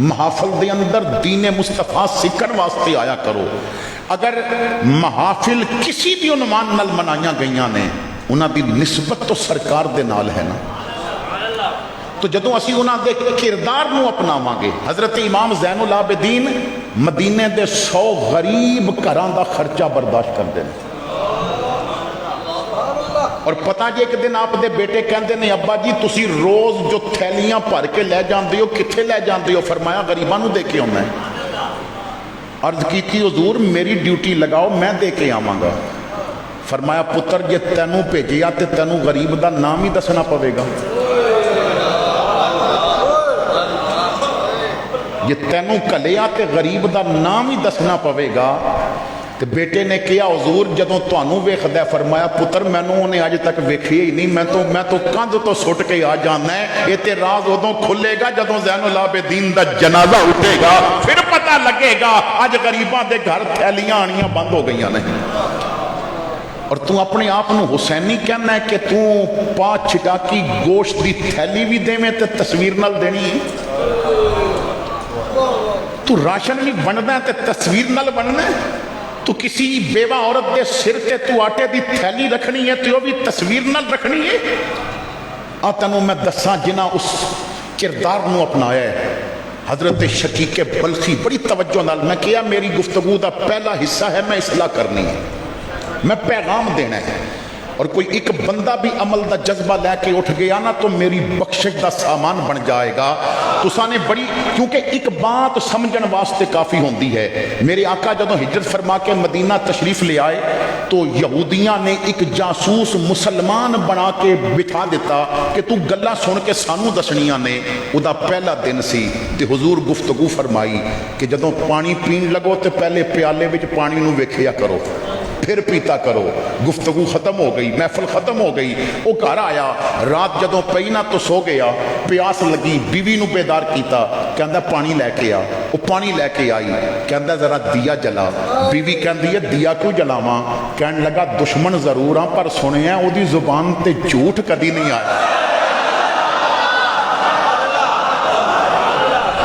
محافل دے اندر دین مصطفیٰ سکھن واسطے آیا کرو۔ اگر محافل کسی بھی عنوان نال منائیاں گئیاں نے، انہاں دی نسبت تو سرکار دے نال ہے نا، تو جدوں اسی انہاں دے کردار نو اپناواں گے۔ حضرت امام زین العابدین مدینے دے 100 غریب گھراں دا خرچہ برداشت کر دیں، اور پتہ جی ایک دن آپ دے بیٹے کہندے نے ابا جی تسی روز جو تھیلیاں بھر کے لے جاندے ہو کتھے لے جاندے ہو؟ فرمایا غریباں نو دے کے آنا ہے۔ عرض کیتی حضور میری ڈیوٹی لگاؤ میں دے کے آواں گا۔ فرمایا پتر جے تینوں بھیجیا تے تینوں غریب دا نام ہی دسنا پوے گا، جے تینوں کلیا تے غریب دا نام ہی دسنا پوے گا۔ تے بیٹے نے کیا حضور جدوں تانوں ویکھدا ہے؟ فرمایا پتر مینوں انہیں اج تک ویکھیا ہی نہیں، میں تو کندھ تو سٹ کے آ جانا ہے۔ یہ تے راز ادوں کھلے گا جدوں زین العابدین دا جنازہ اٹھے گا، پھر پتہ لگے گا اج غریباں دے گھر تھیلیاں آنیاں بند ہو گئیاں نے۔ اور تو اپنے آپ نو حسینی کہنا ہے کہ تو پا چھٹا کی گوشت دی تھیلی بھی دیویں تے تصویر نال دینی ہے؟ تو راشن بھی بننا ہے تے تصویر نال بننا ہے؟ تو کسی بیوہ عورت دے سر تے تو آٹے دی تھیلی رکھنی ہے تو وہ بھی تصویر نال رکھنی ہے؟ تینوں میں دساں جنہ اس کردار نو اپنایا ہے۔ حضرت شقیق بلخی بڑی توجہ نال، میں کیا میری گفتگو دا پہلا حصہ ہے میں اصلاح کرنی ہے، میں پیغام دینا ہے۔ اور کوئی ایک بندہ بھی عمل دا جذبہ لے کے اٹھ گیا نا تو میری بخشش دا سامان بن جائے گا. تساں نے بڑی کیونکہ ایک بات سمجھن واسطے کافی ہوندی ہے. میرے آقا جدوں ہجرت فرما کے مدینہ تشریف لے آئے تو یہودیاں نے ایک جاسوس مسلمان بنا کے بٹھا دیتا کہ تو گلاں سن کے سانو دسنیاں نے. او دا پہلا دن سی تے حضور گفتگو فرمائی کہ جدوں پانی پین لگو تے پہلے پیالے وچ پانی نو ویکھیا کرو پھر پیتا کرو. گفتگو ختم ہو گئی, محفل ختم ہو گئی. وہ گھر آیا, رات جدوں پئی نا تو سو گیا. پیاس لگی, بیوی نو بیدار کیتا, کہندا پانی لے کے آ. وہ پانی لے کے آئی, کہندا ذرا دیا جلا. بیوی کہندی ہے دیا کیوں جلاواں؟ کہن لگا دشمن ضرور ہاں پر سنیا او دی زبان تے جھوٹ کدی نہیں آیا.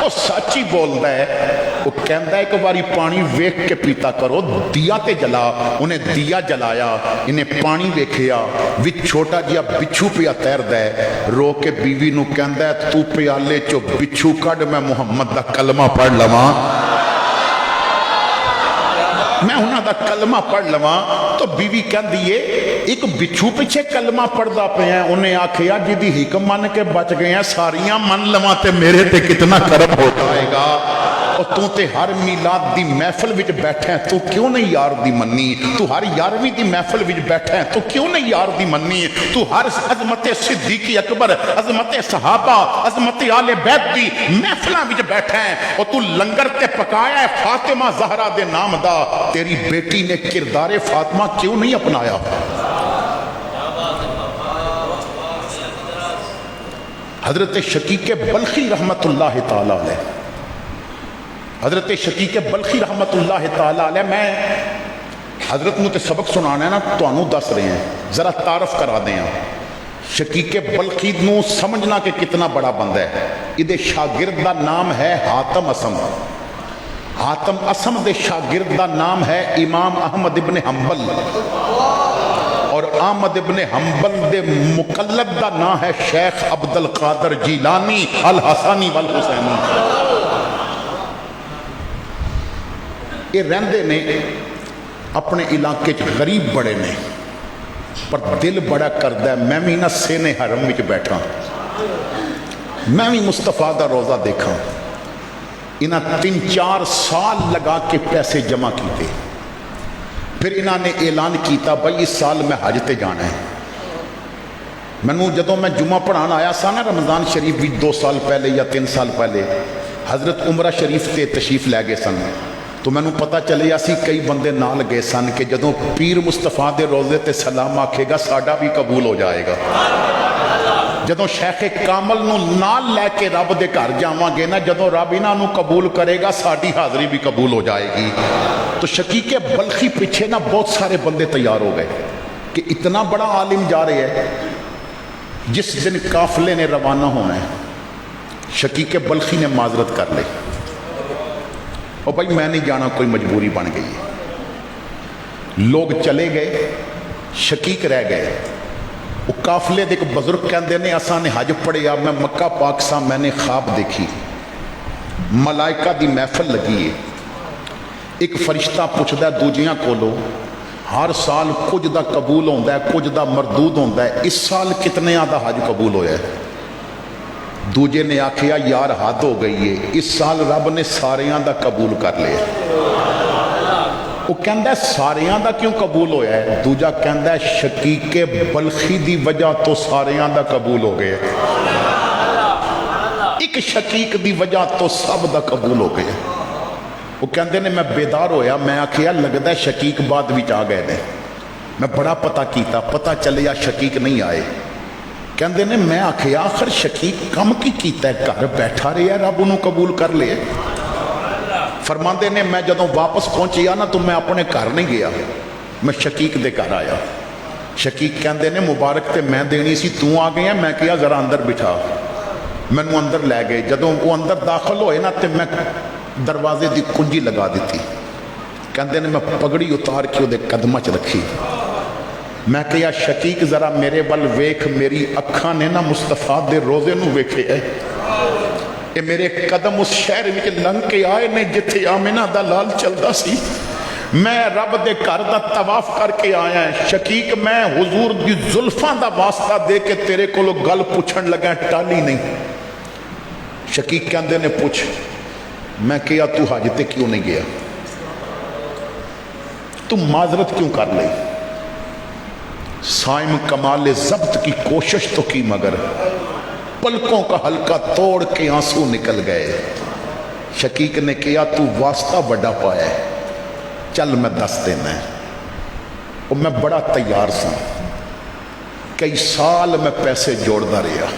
وہ سچ ہی بولدا ہے. وہ کہندا ایک باری پانی ویکھ کے پیتا کرو, دیا تے جلا. انہیں دیا جلایا, انہیں پانی ویکھیا, وچ چھوٹا جہا بچھو پیا تیردا ہے. رو کے بیوی نو کہندا ہے تو پیالے چو بچھو کڈ میں محمد دا کلمہ پڑھ لواں, میں انہاں دا کلمہ پڑھ لواں. تو بیوی کہندی ہے ایک بچھو پیچھے کلمہ پڑھدا پیا. انہیں آکھیا جدی حکم من کے بچ گئے ہیں ساریاں من لواں تے میرے تے کتنا کرم ہو جائے گا. اور تو تے ہر میلاد دی محفل وچ بیٹھا ہے, تو کیوں نہیں یار دی منی؟ تو ہر 11ویں دی محفل وچ بیٹھا ہے, تو کیوں نہیں یار دی منی؟ تو ہر عظمت صدیق اکبر, عظمت صحابہ, عظمت آل بیت دی محفلاں وچ بیٹھا ہے. اور تو لنگر تے پکایا ہے فاطمہ زہرا دے نام دا, تیری بیٹی نے کردار فاطمہ کیوں نہیں اپنایا؟ حضرت شقیق بلخی رحمت اللہ تعالی علیہ, حضرت شقیق بلخی رحمت اللہ تعالی علیہ, میں حضرت نو تے سبق سنانا ہے نا, تو انہوں دس رہے ہیں, ذرا تعارف کرا دیں. شقیق بلخی نو سمجھنا کہ کتنا بڑا بندہ ہے. ادھے شاگرد دا نام ہے حاتم اسم. حاتم اسم دے شاگرد دا نام ہے امام احمد ابن حنبل, اور احمد ابن حنبل دے مقلد دا نام ہے شیخ عبد القادر جیلانی الحسانی والحسینی. یہ رہندے نے اپنے علاقے چ غریب بڑے نے, پر دل بڑا کردا ہے میں بھی نہ سینے حرم وچ بیٹھا, میں بھی مصطفیٰ دا روزہ دیکھاں. انہاں 3-4 سال لگا کے پیسے جمع کیتے, پھر انہاں نے اعلان کیتا بھائی اس سال میں حج تے جانا ہے. مینوں جدوں میں جمعہ پڑھان آیا سا نا رمضان شریف بھی 2 سال پہلے یا 3 سال پہلے, حضرت عمرہ شریف تے تشریف لے گئے سن. تو میں نے پتہ چلیا سی کئی بندے نال گئے سن کہ جدوں پیر مصطفیٰ دے روزے تے سلام آکھے گا ساڈا بھی قبول ہو جائے گا. جدوں شیخ کامل نو نال لے کے رب دے گھر جاواں گے نا, جدوں رب انہاں نو قبول کرے گا ساڈی حاضری بھی قبول ہو جائے گی. تو شقیق بلخی پیچھے نا بہت سارے بندے تیار ہو گئے کہ اتنا بڑا عالم جا رہے ہیں. جس دن قافلے نے روانہ ہونا ہے, شقیق بلخی نے معذرت کر لی, اور بھائی میں نہیں جانا, کوئی مجبوری بن گئی ہے. لوگ چلے گئے, شقیق رہ گئے. وہ قافلے دے ایک بزرگ کہندے نے اساں نے حج پڑھیا, میں مکہ پاک سا, میں نے خواب دیکھی ملائکہ دی محفل لگی ہے. ایک فرشتہ پوچھدا ہے دوجیاں کولو ہر سال کچھ دا قبول ہوندا ہے کچھ دا مردود ہوندا ہے, اس سال کتنیاں دا حج قبول ہویا ہے؟ دوجے نے آکھیا یار حد ہو گئی ہے, اس سال رب نے ساریاں دا قبول کر لیا. وہ کہندا ہے ساریاں دا کیوں قبول ہویا ہے؟ دوجا کہندا ہے شقیق بلخی دی وجہ تو ساریاں دا قبول ہو گئے, ایک شقیق دی وجہ تو سب دا قبول ہو گئے. وہ کہندے نے میں بیدار ہویا, میں آکھیا لگدا ہے شقیق بعد وچ آ گئے نے. میں بڑا پتہ کیتا, پتہ چلیا شقیق نہیں آئے. کہندے نے میں آکھیا آخر شقیق کم کی کیتا ہے, گھر بیٹھا رہا رب انہوں قبول کر لے. فرماندے نے میں جدوں واپس پہنچیا نا تو میں اپنے گھر نہیں گیا, میں شقیق دے گھر آیا. شقیق کہندے نے مبارک تے میں دینی سی, تو آ گیا. میں کہا ذرا اندر بٹھا, مینوں اندر لے گئے. جدوں وہ اندر داخل ہوئے نا تے میں دروازے دی کنجی لگا دیتی. کہندے نے میں پگڑی اتار کے دے قدمہ چ رکھی. میں کہا شقیق ذرا میرے ول ویکھ, میری اکھاں نے نا مصطفیٰ دے روزے نو ویکھے ہے. میرے قدم اس شہر وچ لنگ کے آئے نے جتھے آمنہ دا لال چلدا سی. میں رب دے گھر دا طواف کر کے آیا ہے شقیق میں حضور دی زلفاں دا واسطہ دے کے تیرے کولو گل پوچھن لگا ٹالی نہیں شقیق کہندے نے پوچھ میں کیا تو حج تے کیوں نہیں گیا تو معذرت کیوں کر لئی سائم کمال ضبط کی کوشش تو کی مگر پلکوں کا حلقہ توڑ کے آنسو نکل گئے شقیق نے کیا تو واسطہ بڑا پایا ہے چل میں دس دینا ہے اور میں بڑا تیار سا کئی سال میں پیسے جوڑتا رہا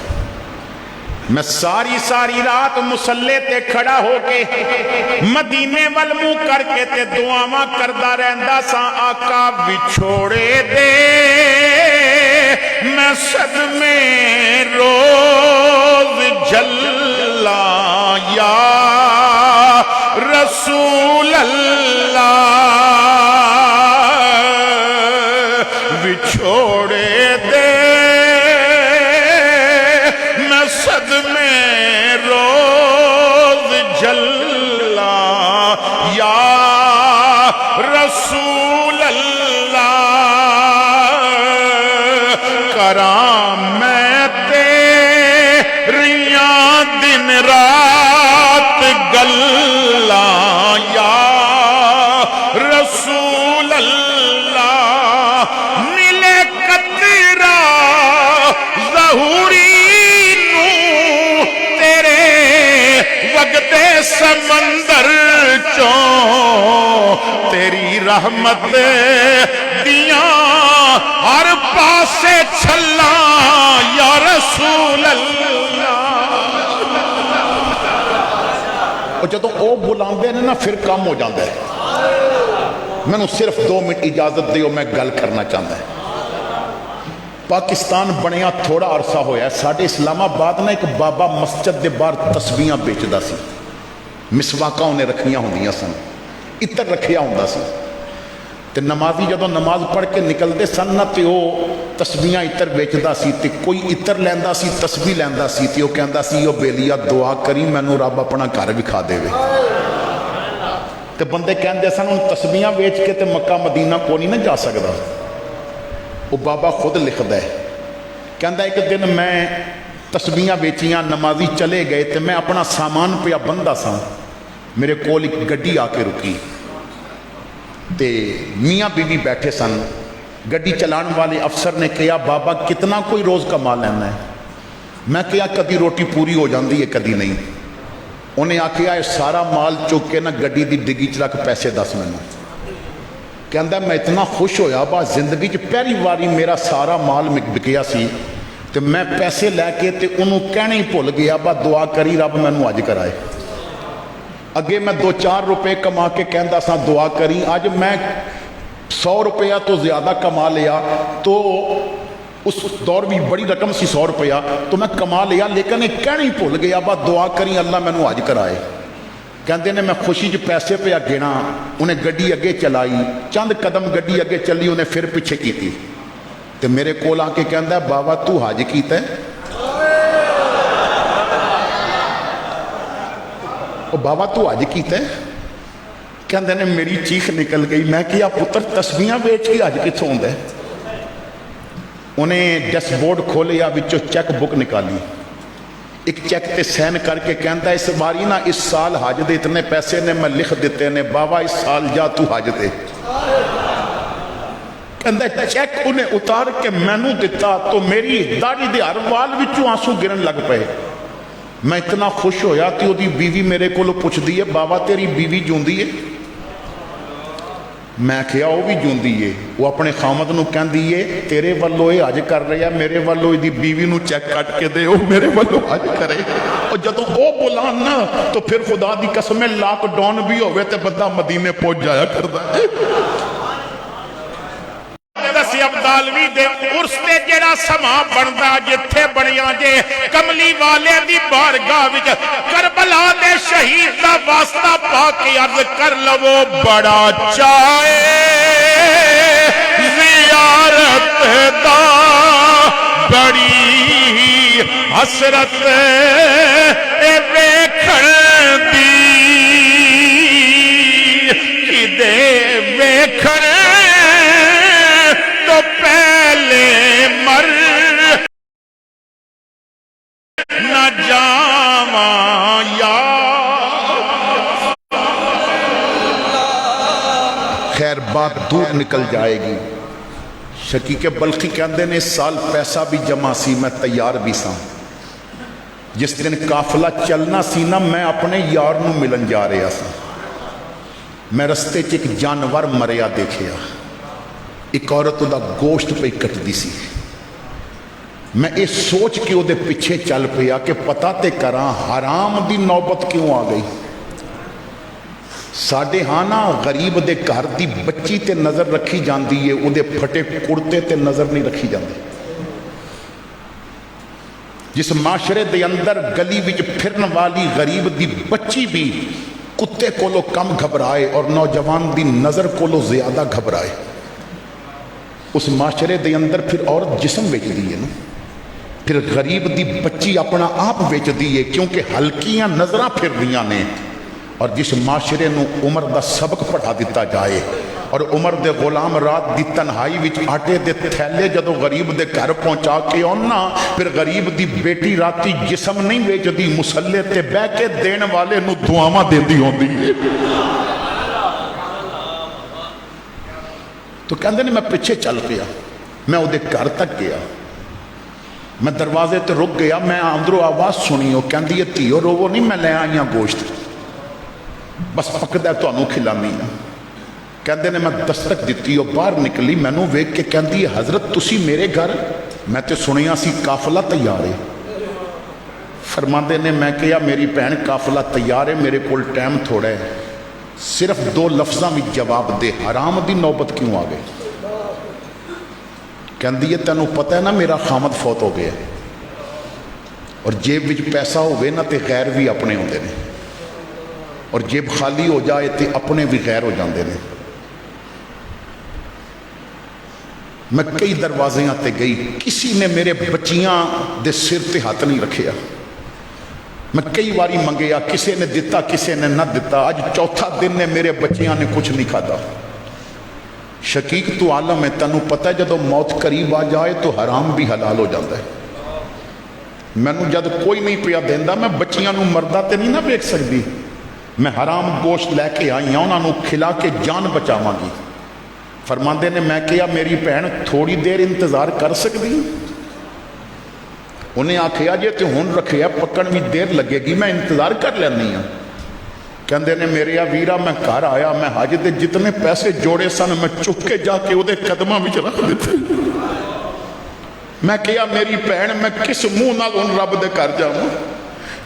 میں ساری رات مسلے تے کھڑا ہو کے مدینے وال منہ کر کے تے دعاواں کردا رہندا سا آقا وچھوڑے دے میں صدمے روز جلا یا رسول اللہ وچھوڑے دے میں صدمے روز جلا یا رسول اللہ کرام میں تیریاں دن رات گلا یا رسول اللہ ملے قطرہ ظہوری نو تیرے وقت سمندر چوں تیری رحمت دیاں ہر پاسے چھلا یا رسول اللہ جدو او بلاندے نے نا پھر کام ہو جاندہ ہے میں نے صرف 2 منٹ اجازت دیو میں گل کرنا چاہتا ہے پاکستان بنیا تھوڑا عرصہ ہویا ہے ساڑھے اسلام آباد نے ایک بابا مسجد دے باہر تسبیحاں بیچدا سی مسواکاں انہیں رکھیاں ہوندیاں سن اتر رکھیا ہوندا سی تے نمازی جدو نماز پڑھ کے نکلدے سن نہ تے او تسبیحاں اتر بیچدا سی تے کوئی اتر لیندا سی تسبیح لیندا سی تے او کہندا سی او بیلیا دعا کری مینوں رب اپنا گھر وکھا دے وے تے بندے کہندے سن ان تسبیحاں بیچ کے تے مکہ مدینہ کو نہیں نہ جا سکدا وہ بابا خود لکھدا ہے کہندا ایک دن میں تسبیحاں بیچیاں نمازی چلے گئے تے میں اپنا سامان پہ بندہ سا میرے کول ایک گڈی آ کے رکی تے میاں بیوی بیٹھے سن گڈی چلان والے افسر نے کہا بابا کتنا کوئی روز کما لینا ہے میں کہا کدی روٹی پوری ہو جاندی ہے کدی نہیں انہیں آکھیا سارا مال چک کے نا گڈی دی ڈگی چ رکھ پیسے دس مینوں کہندا میں اتنا خوش ہویا با زندگی چ پہلی واری میرا سارا مال بکیا سی تے میں پیسے لے کے تے انہوں کہنے ہی بھول گیا با دعا کری رب مینوں اج کرائے اگے میں 2-4 روپے کما کے کہندا سا دعا کری آج میں 100 روپیہ تو زیادہ کما لیا تو اس دور بھی بڑی رقم سی 100 روپیہ تو میں کما لیا لیکن ایک کہنے ہی بھول گیا با دعا کری اللہ مینوں اج کرائے کہندے نے میں خوشی جو پیسے پہ گنا انہیں گڈی اگے چلائی چند قدم گڈی اگے چلی انہیں پھر پیچھے کی تھی تو میرے کول آ کے کہندا ہے بابا تو حج کیتا ہے بابا تو حج کیتا ہے کہندے نے میری چیخ نکل گئی میں کیا پتر تسبیحاں بیچ کے حج کتھوں ہوندا ہے انہیں ڈیس بورڈ کھولیا وچوں چیک بک نکالی ایک چیک تے سین کر کے کہندا اس باری نا اس سال حج دے اتنے پیسے نے میں لکھ دیتے نے بابا اس سال جا تو حج دے کہندا چیک انہیں اتار کے مینوں دیتا تو میری داڑھی دے ہر وال وچوں آنسو گرن لگ پئے میں اتنا خوش ہویا کہ دی بیوی میرے کو پوچھ دی ہے بابا تیری بیوی جوندی ہے میں کہا وہ بھی جوندی ہے وہ اپنے خامد نو کہن دیئے تیرے والو یہ حج کر رہے ہیں میرے والو دی بیوی نو چیک کٹ کے دے وہ میرے والو حج کرے اور جب وہ بلان نا تو پھر خدا دی قسم لاک ڈاؤن بھی ہوئے تے بندہ مدینے پہنچ جایا کرتا ہے عبدالوی دے عرس تے جڑا سما بندا جتھے بنیاں جے کملی والے دی بارگاہ وچ کربلا دے شہید دا واسطہ پا کے عرض کر لو بڑا چاہے زیارت دا بڑی حسرت اے ویکھن دی کدے بات دور نکل جائے گی. شقیق بلخی کہندے نے اس سال پیسہ بھی جمع سی میں تیار بھی سا. جس دن قافلہ چلنا سی نا میں اپنے یار نو ملن جا رہا سا. میں رستے چ ایک جانور مریا دیکھیا. ایک عورت دا گوشت پہ کٹدی سی. میں یہ سوچ کے وہ پیچھے چل پیا کہ پتہ تے کراں حرام دی نوبت کیوں آ گئی. ساڈے ہاں نا غریب دے گھر دی بچی تے نظر رکھی جاندی ہے, وہ دے پھٹے کرتے تے نظر نہیں رکھی جاندی. جس معاشرے دے اندر گلی وچ پھرن والی غریب دی بچی بھی کتے کولو کم گھبرائے اور نوجوان دی نظر کولو زیادہ گھبرائے, اس معاشرے دے اندر پھر عورت جسم ویچ دی ہے نا, پھر غریب دی بچی اپنا آپ ویچ دی ہے کیونکہ ہلکیاں نظراں پھر رہیاں نے. اور جس معاشرے نو عمر دا سبق پڑھا دیتا جائے اور عمر دے غلام رات دی تنہائی وچ آٹے دے تھیلے جدو غریب دے گھر پہنچا کے آنا, پھر غریب دی بیٹی راتی جسم نہیں ویچ دی, مسلے تے بہ کے دین والے نو دعاواں دیندی ہوندی ہے. تو کہندے نے میں پیچھے چل گیا, میں وہ دے گھر تک گیا, میں دروازے تے رک گیا, میں اندروں آواز سنی, وہ کہندی ہے تیو روو نہیں, میں لے آئی ہاں گوشت, بس پکدا ہے تانوں کھلانی ہے. کہندے نے میں دستک دیتی, وہ باہر نکلی, مینوں ویکھ کے کہندی ہے حضرت تسی میرے گھر, میں تے سنیا سی قافلہ تیار ہے. فرماندے نے میں کہیا میری بہن قافلہ تیار ہے, میرے کول ٹائم تھوڑا ہے, صرف 2 لفظاں وچ جواب دے, حرام دی نوبت کیوں آ گئی. کہندی ہے تینوں پتہ ہے نا میرا خامد فوت ہو گیا, اور جیب وچ پیسہ ہوئے نا تے غیر بھی اپنے ہوندے نے, اور جیب خالی ہو جائے تے اپنے بھی غیر ہو جاندے نے. میں کئی دروازیاں تے گئی, کسی نے میرے بچیاں دے سر تے ہاتھ نہیں رکھیا. میں کئی واری منگیا, کسے نے دتا کسے نے نہ دتا. اج چوتھا دن نے میرے بچیاں نے کچھ نہیں کھادا. شقیق تو عالم ہے, تینوں پتہ ہے جدو موت قریب آ جائے تو حرام بھی حلال ہو جاتا ہے. مینوں جد کوئی نہیں پیا دیندا, میں بچیاں نو مردہ تے نہیں نہ ویکھ سکدی, میں حرام گوشت لے کے آئی ہوں, انہاں نو کھلا کے جان بچاواں گی. فرماندے نے میں کہیا میری بہن تھوڑی دیر انتظار کر سکتی. انہیں آکھیا جے تے ہن رکھیا پکن بھی دیر لگے گی, میں انتظار کر لینی ہوں. کہندے نے میرے ویرا میں گھر آیا, میں حج دے جتنے پیسے جوڑے سن میں چک کے جا کے وہ دے قدماں وچ رکھ دتے. میں کہیا میری بہن میں کس منہ نال ہن رب دے گھر جاواں,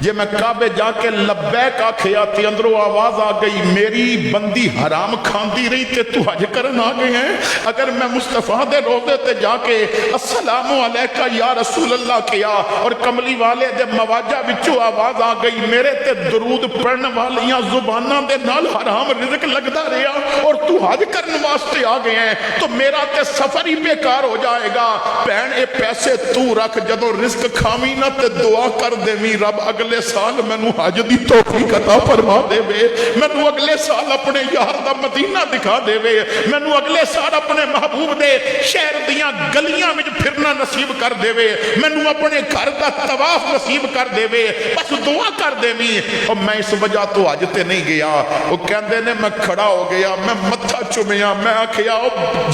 جے میں کعبے جا کے لبیک آکھیا تے اندروں آواز آ گئی میری بندی حرام کھاندی رہی تے تو حج کرن آ گئے ہیں. اگر میں مصطفیٰ دے روضے تے جا کے السلام علیکہ یا رسول اللہ کیا اور کملی والے دے مواجہ وچوں آواز آ گئی میرے تے درود پڑھن والیاں زباناں دے نال حرام رزق لگدا رہیا اور تو حج کرن واسطے آ گئے ہیں, تو میرا تے سفر ہی بیکار ہو جائے گا. بہن اے پیسے تو رکھ, جدو رزق کھاویں نہ تے دعا کر دیویں رب اگلے سال مینوں حج دی توفیق عطا فرما دے وے, مینوں اگلے سال اپنے یار دا مدینہ دکھا دے وے, مینوں اگلے سال اپنے محبوب دے شہر دیاں گلیاں وچ پھرنا نصیب کر دے وے, مینوں اپنے گھر دا طواف نصیب کر دے وے, بس دعا کر دیویں. اور میں اس وجہ تو حج تے نہیں گیا. وہ کہندے نے میں کھڑا ہو گیا, میں متھا چومیا, میں آکھیا او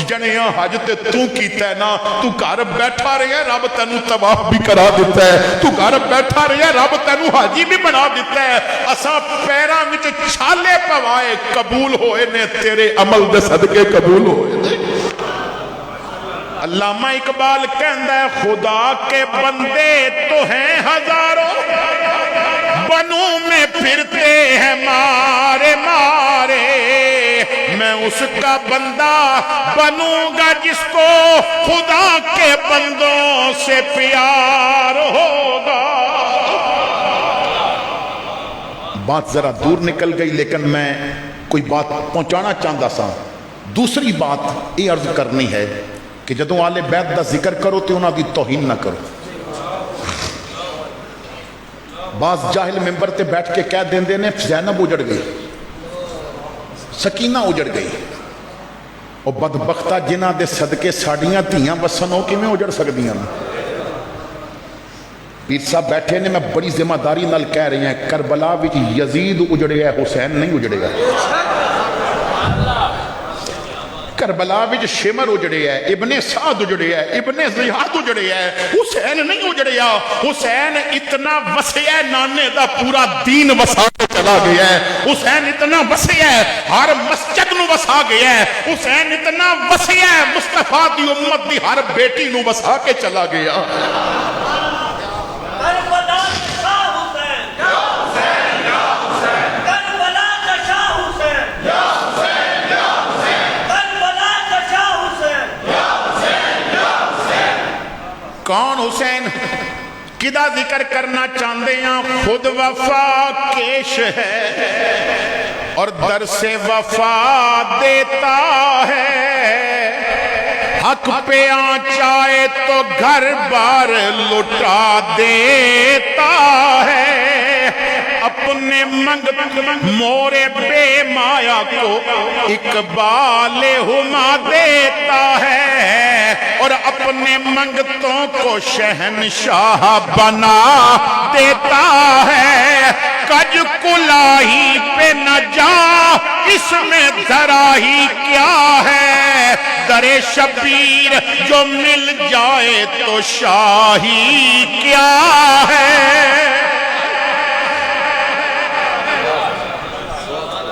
جنیاں حج تے تو کیتا ہے نا, تو گھر بیٹھا رہیا رب تینوں طواف بھی کرا دیتا ہے, تو گھر بیٹھا رہیا رب تینوں حاجی بھی بنا دیتا ہے. اساں پیراں وچ چھالے پوائے قبول ہوئے نے, تیرے عمل دے صدقے قبول ہوئے نے. علامہ اقبال کہندا ہے خدا کے بندے تو ہیں ہزاروں, بنوں میں پھرتے ہیں مارے مارے, میں اس کا بندہ بنوں گا جس کو خدا کے بندوں سے پیار ہوگا. بات ذرا دور نکل گئی لیکن میں کوئی بات پہنچانا چاہتا سا. دوسری بات یہ عرض کرنی ہے کہ جدوں آل بیت دا ذکر کرو تو انہاں دی توہین نہ کرو. بعض جاہل ممبر تے بیٹھ کے کہہ دیندے نے زینب اجڑ گئی, سکینہ اجڑ گئی, اور بدبختہ جنہاں دے صدقے ساڑیاں دھیاں وسن ہو کیویں اجڑ سکدیاں. پیر صاحب بیٹھے نے, میں بڑی ذمہ داری نال کہہ رہی ہیں کربلا وچ یزید اجڑے ہے, حسین نہیں اجڑے گا. کربلا وچ شمر اجڑے ہے، ابن سعد اجڑے ہے، ابن زیاد اجڑے ہے، حسین نہیں اجڑیا۔ حسین اتنا وسیا نانے دا پورا دین وسا کے چلا گیا ہے۔ حسین اتنا وسیا ہے ہر مسجد نو وسا گیا ہے۔ حسین اتنا وسیا ہے مصطفیٰ دی امت دی ہر بیٹی نو وسا کے چلا گیا۔ کون حسین؟ کدا ذکر کرنا چاہتے ہیں؟ خود وفا کیش ہے اور در سے وفا دیتا ہے، حق پہ آنچائے تو گھر بار لٹا دیتا ہے، اپنے مورے بے مایا کو اقبال ہما دیتا ہے، اور اپنے منگتوں کو شہنشاہ بنا دیتا ہے۔ کج کلاہی پہ نہ جا، اس میں ذرا ہی کیا ہے، در شبیر جو مل جائے تو شاہی کیا ہے۔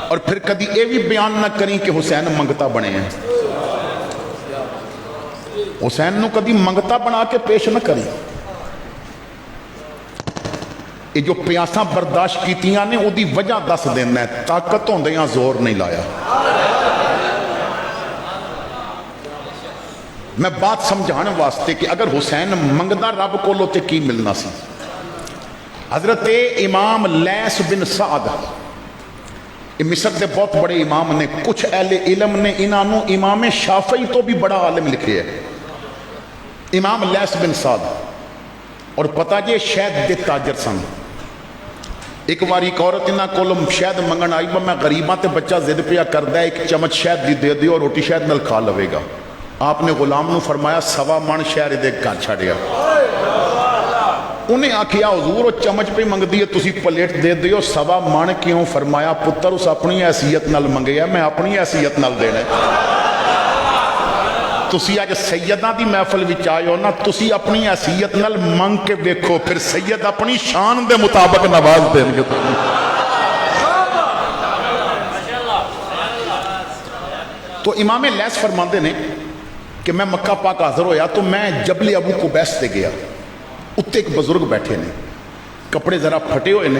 اور پھر کدی یہ بھی بیان نہ کریں کہ حسین منگتا بنے ہیں۔ حسین نو کدی منگتا بنا کے پیش نہ کریں۔ یہ جو پیاساں برداشت کیتیاں نے وہ دی وجہ دس دینا ہے، طاقت ہوندیاں زور نہیں لایا۔ میں بات سمجھانے واسطے کہ اگر حسین منگدا رب کو لوتے کی ملنا سی۔ حضرت امام لیث بن سعد مصر دے بہت بڑے امام نے، کچھ اہل علم نے انہوں امام شافعی تو بھی بڑا عالم لکھے ہے۔ امام لیث بن سعد، اور پتہ جے شہد دے تاجر سن۔ ایک باری ایک عورت انہاں کولم شہد منگن آئی، میں غریباں تے بچہ زد پیا کردا ہے، ایک چمچ شہد دی دے دیو اور روٹی شہد نال کھا لوے گا۔ آپ نے غلام نو فرمایا 1.25 من شہر دے گھر چھڑیا۔ انہیں آکھیا حضور وہ چمچ پہ منگ دیئے تسی پلیٹ دے دیو 1.25 من کیوں؟ فرمایا پتر اس اپنی حیثیت نال منگیا، میں اپنی حیثیت نال دینا ہے۔ تسی آج سیدہ دی محفل وچ آئے ہو نا، تسی اپنی حیثیت نال منگ کے دیکھو، پھر سید اپنی شان دے مطابق نواز دیں گے۔ تو امام لیث فرماندے نے کہ میں مکہ پاک حاضر ہویا تو میں جبل ابو قبیس تے گیا، اتنے ایک بزرگ بیٹھے نے، کپڑے ذرا پھٹے ہوئے نے،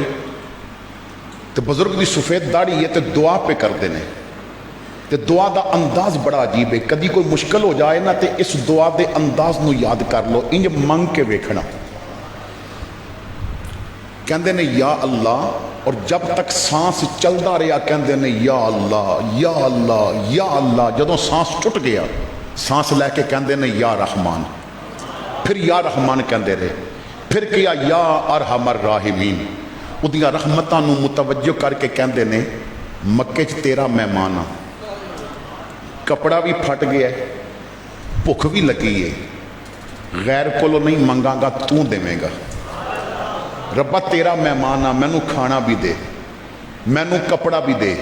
تو بزرگ دی سفید داڑھی ہے تو دعا پہ کرتے نے، تو دعا دا انداز بڑا عجیب ہے۔ کدی کوئی مشکل ہو جائے نا تو اس دعا دے انداز نو یاد کر لو، انج منگ کے ویکھنا۔ کہندے نے یا اللہ، اور جب تک سانس چلدا رہا کہندے نے یا اللہ یا اللہ یا اللہ۔ جدوں سانس ٹوٹ گیا سانس لے کے کہندے نے یا رحمان، پھر یا رحمان کہندے رہے، پھر کیا یا ارحم الراحمین۔ اودیاں رحمتاں نو متوجہ کر کے کہندے نے مکے چ تیرا مہمان ہاں، کپڑا بھی پھٹ گیا ہے، بھوک بھی لگی ہے، غیر کولو نہیں منگاں گا تو دیویں گا، ربا تیرا مہمان ہاں، مینوں کھانا بھی دے، مینوں کپڑا بھی دے۔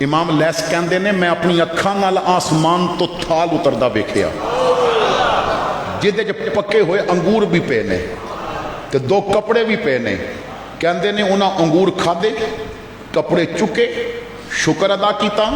امام لیث کہندے نے میں اپنی اکھاں نال آسمان تو تھال اتردا ویکھیا، جدے جو پکے ہوئے انگور بھی پے نے تے 2 کپڑے بھی پے نے۔ کہندے نے انہاں انگور کھادے، کپڑے چکے، شکر ادا کیتا،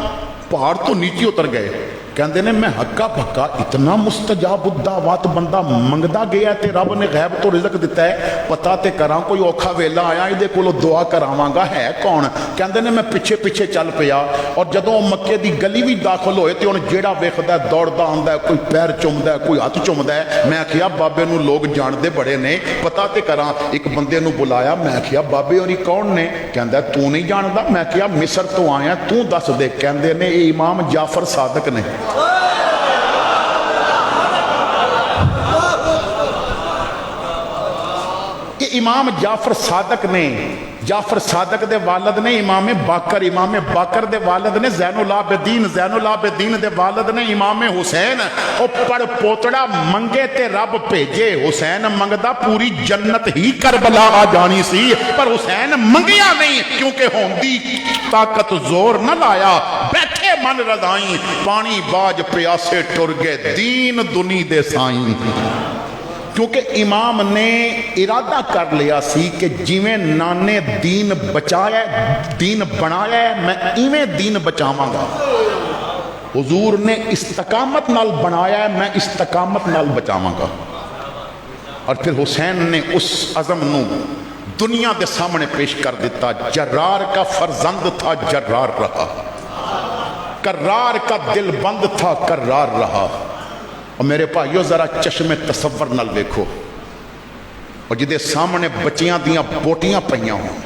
پہاڑ تو نیچے اتر گئے۔ کہندے نے میں ہکا بھکا اتنا مستجاب الدعوات بندہ منگدا گیا تے رب نے غیب تو رزق دیتا ہے، پتہ تے کراں کوئی اوکھا ویلا آیا ایدے کولو دعا کراواں گا، ہے کون؟ کہندے نے میں پیچھے پیچھے چل پیا، اور جدوں مکے دی گلی بھی داخل ہوئے تے انہیں جیڑا ویکھدا ہے دوڑدا آندا ہے، کوئی پیر چومدا ہے، کوئی ہاتھ چومدا ہے۔ میں آکھیا بابے نو لوگ جاندے بڑے نے، پتہ تے کراں۔ ایک بندے نو بلایا، میں آکھیا بابے ہوری کون نے؟ کہندا تو نہیں جاندا؟ میں آکھیا مصر تو آیا، تو دس دے۔ کہندے نے اے امام جعفر صادق نے۔ امام جعفر صادق نے، جعفر صادق دے والد نے امام باقر، امام باقر دے والد نے زین العابدین، زین العابدین دے والد نے امام حسین۔ او پر پوتڑا منگے تے رب بھیجے، حسین منگدا پوری جنت ہی کربلا آ جانی سی، پر حسین منگیا نہیں کیونکہ ہوندی طاقت زور نہ لایا، بیٹھے من رضائیں پانی باج پیاسے ٹر گئے دین دنی دے سائیں کیونکہ امام نے ارادہ کر لیا سی کہ جویں نانے دین بچایا دین بنایا میں ایویں دین بچاواں گا حضور نے استقامت نال بنایا ہے میں استقامت نال بچاواں گا اور پھر حسین نے اس عزم نو دنیا دے سامنے پیش کر دیتا جرار کا فرزند تھا جرار رہا کرار کا دل بند تھا کرار رہا اور میرے بھائیو ذرا چشم تصور نال دیکھو اور جدے سامنے بچیاں دیاں بوٹیاں پئیاں ہوں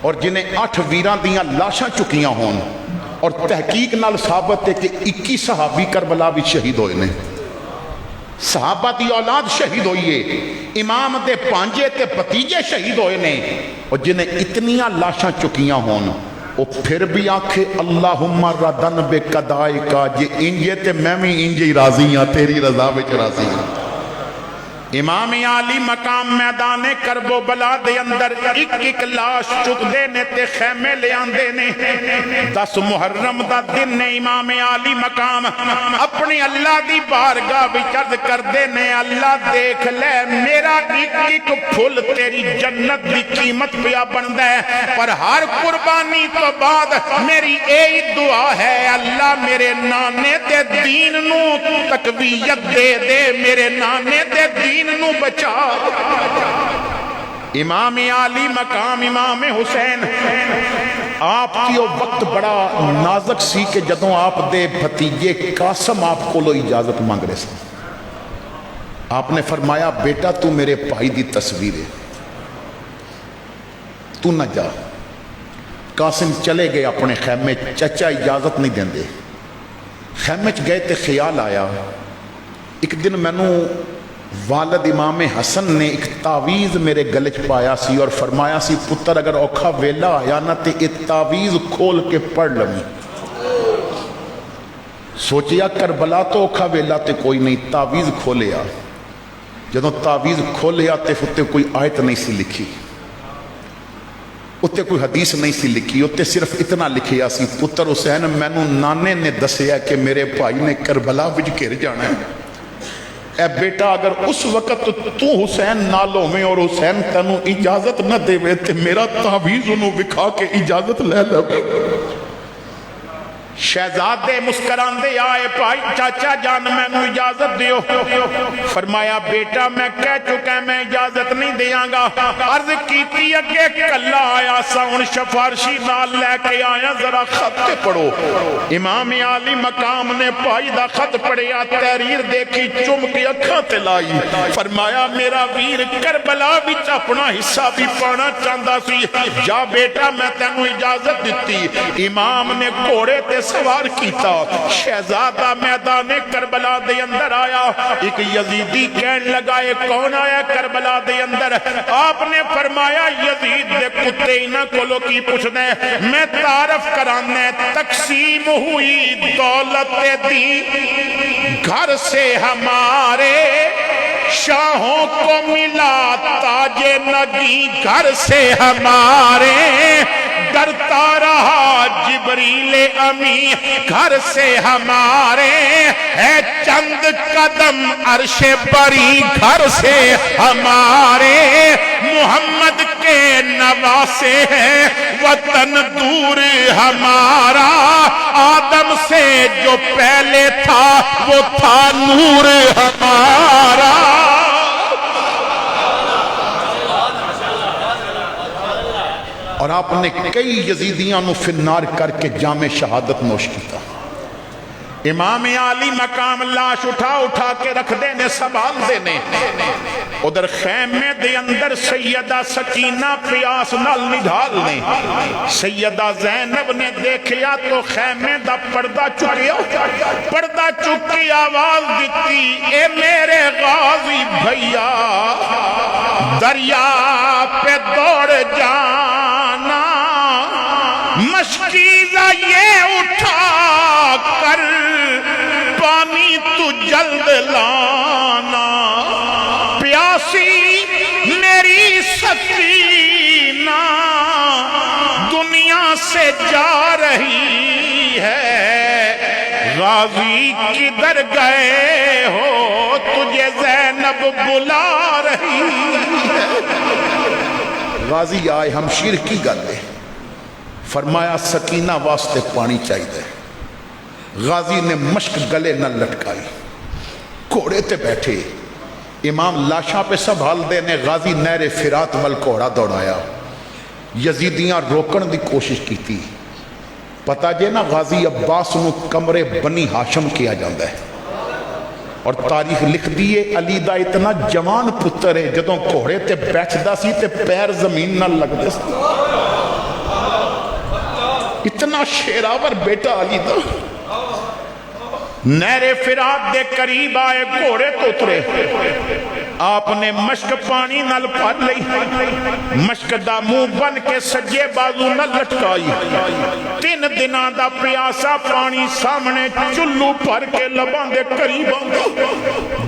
اور جنہیں 8 ویراں دیاں لاشاں چکیاں ہوں اور تحقیق نال ثابت ہے کہ 21 صحابی کربلا بھی شہید ہوئے نے صحابہ دی اولاد شہید ہوئی ہے امام دے پانجے تے بھتیجے شہید ہوئے نے اور جنہیں اتنیاں لاشاں چکیاں ہوں وہ پھر بھی آنکھے اللہم ردن بے قدائی کا جی انجے تے میں بھی انجے راضی ہاں تیری رضا وچ راضی ہاں امام عالی مقام میدان کرب و بلا دے اندر ایک لاش چک دے نے تے خیمے لے آندے نے 10 محرم دا دن نے امام عالی مقام اپنی اللہ دی بارگاہ وچ عرض کر دے نے اللہ دیکھ لے میرا ایک پھل تیری جنت دی قیمت پیا بندا ہے پر ہر قربانی تو بعد میری اے دعا ہے اللہ میرے نانے دے دین نو تقویت دے دے میرے نانے دے دین نو بچا امام عالی مقام امام حسین آپ کی وہ وقت بڑا نازک سی کہ جدوں آپ دے بھتیجے قاسم آپ کو لو اجازت مانگ رہے سن آپ نے فرمایا بیٹا تو میرے بھائی دی تصویر ہے تو نہ جا قاسم چلے گئے اپنے خیمے چچا اجازت نہیں دیں دے خیمے چ گئے تے خیال آیا ایک دن میں نوں والد امام حسن نے ایک تعویز میرے گلے چ پایا سی اور فرمایا سی پتر اگر اوکھا ویلا آیا نا تے ایک تعویز کھول کے پڑھ لمی سوچیا کربلا تو اوکھا ویلا تے کوئی نہیں تعویز کھولیا جدوں تعویز کھولیا تے اتے کوئی آیت نہیں سی لکھی اتے کوئی حدیث نہیں سی لکھی اتے صرف اتنا لکھیا سی پتر حسین مینوں نانے نے دسیا کہ میرے بھائی نے کربلا وچ گر جانا ہے اے بیٹا اگر اس وقت تو حسین نالوں میں اور حسین تنوں اجازت نہ دے وے تے میرا تعویذ انہوں بکھا کے اجازت لے لے شہزادے مسکران دے آئے پائی چاچا جان میں نو اجازت دیو فرمایا بیٹا میں کہہ چکا میں اجازت نہیں دیاں گا عرض کیتی اگے کلا آیا ساؤن شفارشی نال لے کے آیا ذرا خط پڑھو امام عالی مقام نے پائی دا خط پڑھیا تحریر دیکھی چم کی اکھاں تے لائی فرمایا میرا ویر کربلا وچ اپنا حصہ بھی پانا چاہندا سی جا بیٹا میں تینوں اجازت دیتی امام نے گھوڑے تے سوار کیتا شہزادہ میدان کربلا دے اندر آیا ایک یزیدی کہن لگائے کون آیا کربلا دے اندر آپ نے فرمایا یزید دے کتے انہاں کولو کی پوچھنے میں تعارف کرانے تقسیم ہوئی دولت دی گھر سے ہمارے شاہوں کو ملا تاج نگی گھر سے ہمارے ڈرتا رہا جبریل امی گھر سے ہمارے ہے چند قدم عرش بری گھر سے ہمارے محمد کے نواسے ہیں وطن دور ہمارا آدم سے جو پہلے تھا وہ تھا نور ہمارا اور آپ نے کئی یزیدیاں نو فنار کر کے جام شہادت نوش کیتا امام عالی مقام لاش اٹھا کے رکھ دینے سنبھال دینے ادھر خیمے دے اندر سیدہ سکینہ پیاس نال نڈھالنے سیدہ زینب نے دیکھیا تو خیمے دا پردہ چکی آواز دیتی اے میرے غازی بھیا دریا پہ دوڑ جانا مشکیزہ یہ اٹھا کر پانی تو جلد لانا پیاسی میری سکینہ دنیا سے جا رہی رہی ہے غازی کدھر گئے ہو تجھے زینب بلا رہی ہے۔ غازی آئے ہمشیر کی گل ہے، فرمایا سکینہ واسطے پانی چاہیے۔ غازی نے مشک گلے نہ لٹکائی، گھوڑے تے بیٹھے، امام لاشاں پہ سنبھال دے نے غازی نہر فرات ول گھوڑا دوڑایا، یزیدیاں روکن دی کوشش کی تھی۔ پتہ جے نا غازی عباس نو کمرے بنی ہاشم کیا جاندہ ہے، اور تاریخ لکھ دیئے علی دا اتنا جوان پتر ہے جدوں گھوڑے تے بیٹھ دا سی تے پیر زمین نہ لگ دے سی، اتنا شیراور بیٹا علی دا۔ نہر فرات دے قریب آئے، گھوڑے تو اترے، آپ نے مشک پانی نل پھر لئی، مشک دا منہ بن کے سجے بازو نہ لٹکائی، 3 دناں دا پیاسا پانی سامنے چلو بھر کے لباں دے قریب آندا۔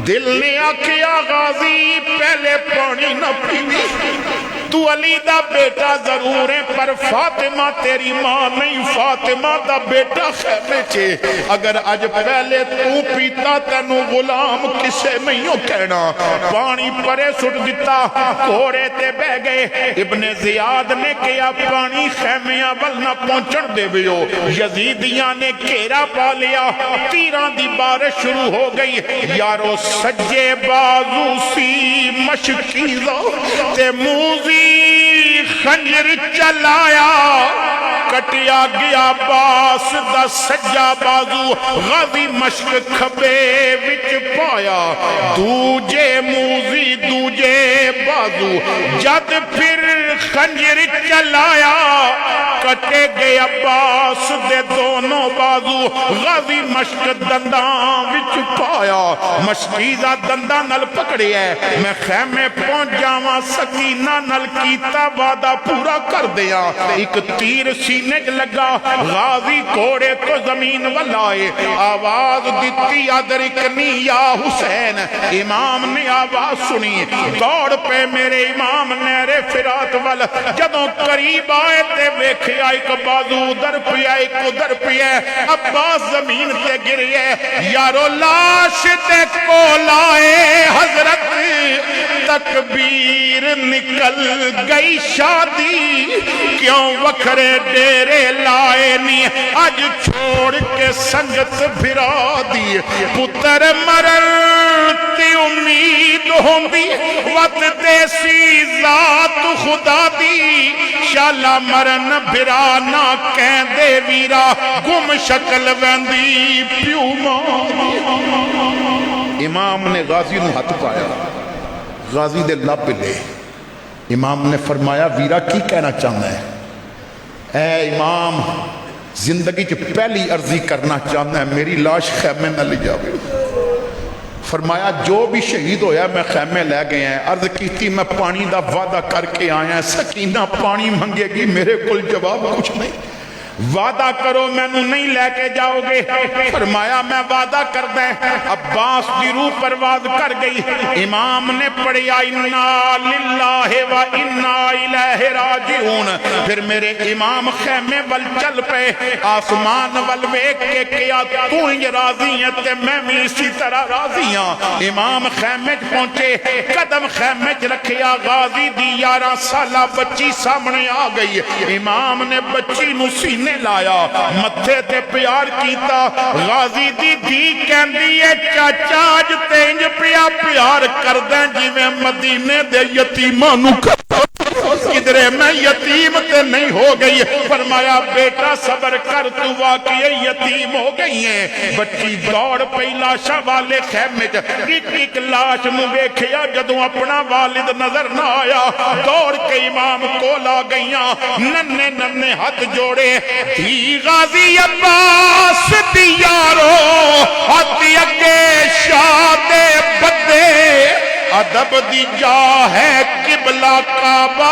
دل نے آکھیا غازی پہلے پانی نہ پیوی، تو علی دا بیٹا ضرور ہے پر فاطمہ تیری ماں نہیں، فاطمہ دا بیٹا خیمے چھے، اگر اج پہلے تو پیتا تینو غلام کسے نہیں ہو کہنا۔ پانی پرے سٹ دیتا، گھوڑے تے بہ گئے، ابن زیاد نے کیا پانی خیمیاں ول نہ پہنچن دے بیو، یزیدیاں نے گھیرا پا لیا، تیران دی بارش شروع ہو گئی، یارو سجے بازو سی مشکیزہ تے موزی خنجر چلایا، کٹیا گیا باس دا سجا بازو، غازی مشک کھبے وچ پایا، دوجے موزی دوجے بازو، جد پھر خنجر چلایا، کٹے گئے عباس دے دونوں بازو، غازی مشک دنداں وچ پایا، مشکیزہ دنداں نل پکڑے ہے، میں خیمے پہنچ جاواں سکینہ نل کیتا وعدہ پورا کر دیا، ایک تیر سینے لگا، غازی گھوڑے تو زمین والائے، آواز دیتی ادرکنی یا حسین، امام نے آواز سنی، دوڑ پہ میرے امام نہر فرات وال، جدوں قریب آئے تے ویکھیا ایک بازو ادھر پیا ایک ادھر پیا، عباس زمین تے گرے، یارو لاش تے کو لائے حضرت، تکبیر نکل گئی شادی، کیوں وکھرے ڈیرے لائے نہیں، آج چھوڑ کے سنگت بھرا دی، پتر مرلتی امید ہوندی، وقت دیسی ذات خدا دی، شالا مرن بھرا نہ کہن دے ویرا، گم شکل ویندی پیو ماں۔ امام نے غازی نو ہاتھ پایا، غازی دے لب لے، امام نے فرمایا ویرا کی کہنا چاہنا ہے؟ اے امام زندگی چ پہلی عرضی کرنا چاہنا ہے، میری لاش خیمے نہ لے جاوے۔ فرمایا جو بھی شہید ہویا میں خیمے لے گئے ہیں، عرض کیتی میں پانی دا وعدہ کر کے آیا ہے، سکینہ پانی منگے گی، میرے کل جواب کچھ نہیں، وعدہ کرو میں نو نہیں لے کے جاؤ گے۔ فرمایا میں وعدہ کر دیں، عباس دی روح پرواز کر گئی، امام نے پڑھیا انا للہ و انا الیہ راجعون، پھر میرے امام خیمے ول چل پے، آسمان ول ویکھ کے کیا تو ہی راضی ہے تے میں بھی اسی طرح راضی ہاں۔ امام خیمے پہنچے، قدم خیمے رکھیا، غازی دی 11 سالہ بچی سامنے آ گئی، امام نے بچی نو سینے لایا، متھے تے پیار کیتا، غازی دی دی کہندی ہے چاچا اج تینج پیا پیار کر دیں جی میں مدینے دے یتیماں نو کرتا، کدھرے میں یتیم تے نہیں ہو گئی۔ فرمایا بیٹا صبر کر تو واقعی یتیم ہو گئی ہیں۔ بچی دوڑ پئی لاشاں والے خیمے ایک ایک لاش نو ویکھیا، جدوں اپنا والد نظر نہ آیا دوڑ کے امام کول آ گئیاں، ننے ننے ہاتھ جوڑے، تھی غازی عباس دی یارو ہاتھ اگے شاد بدے، ادب دی جا ہے قبلہ کعبہ،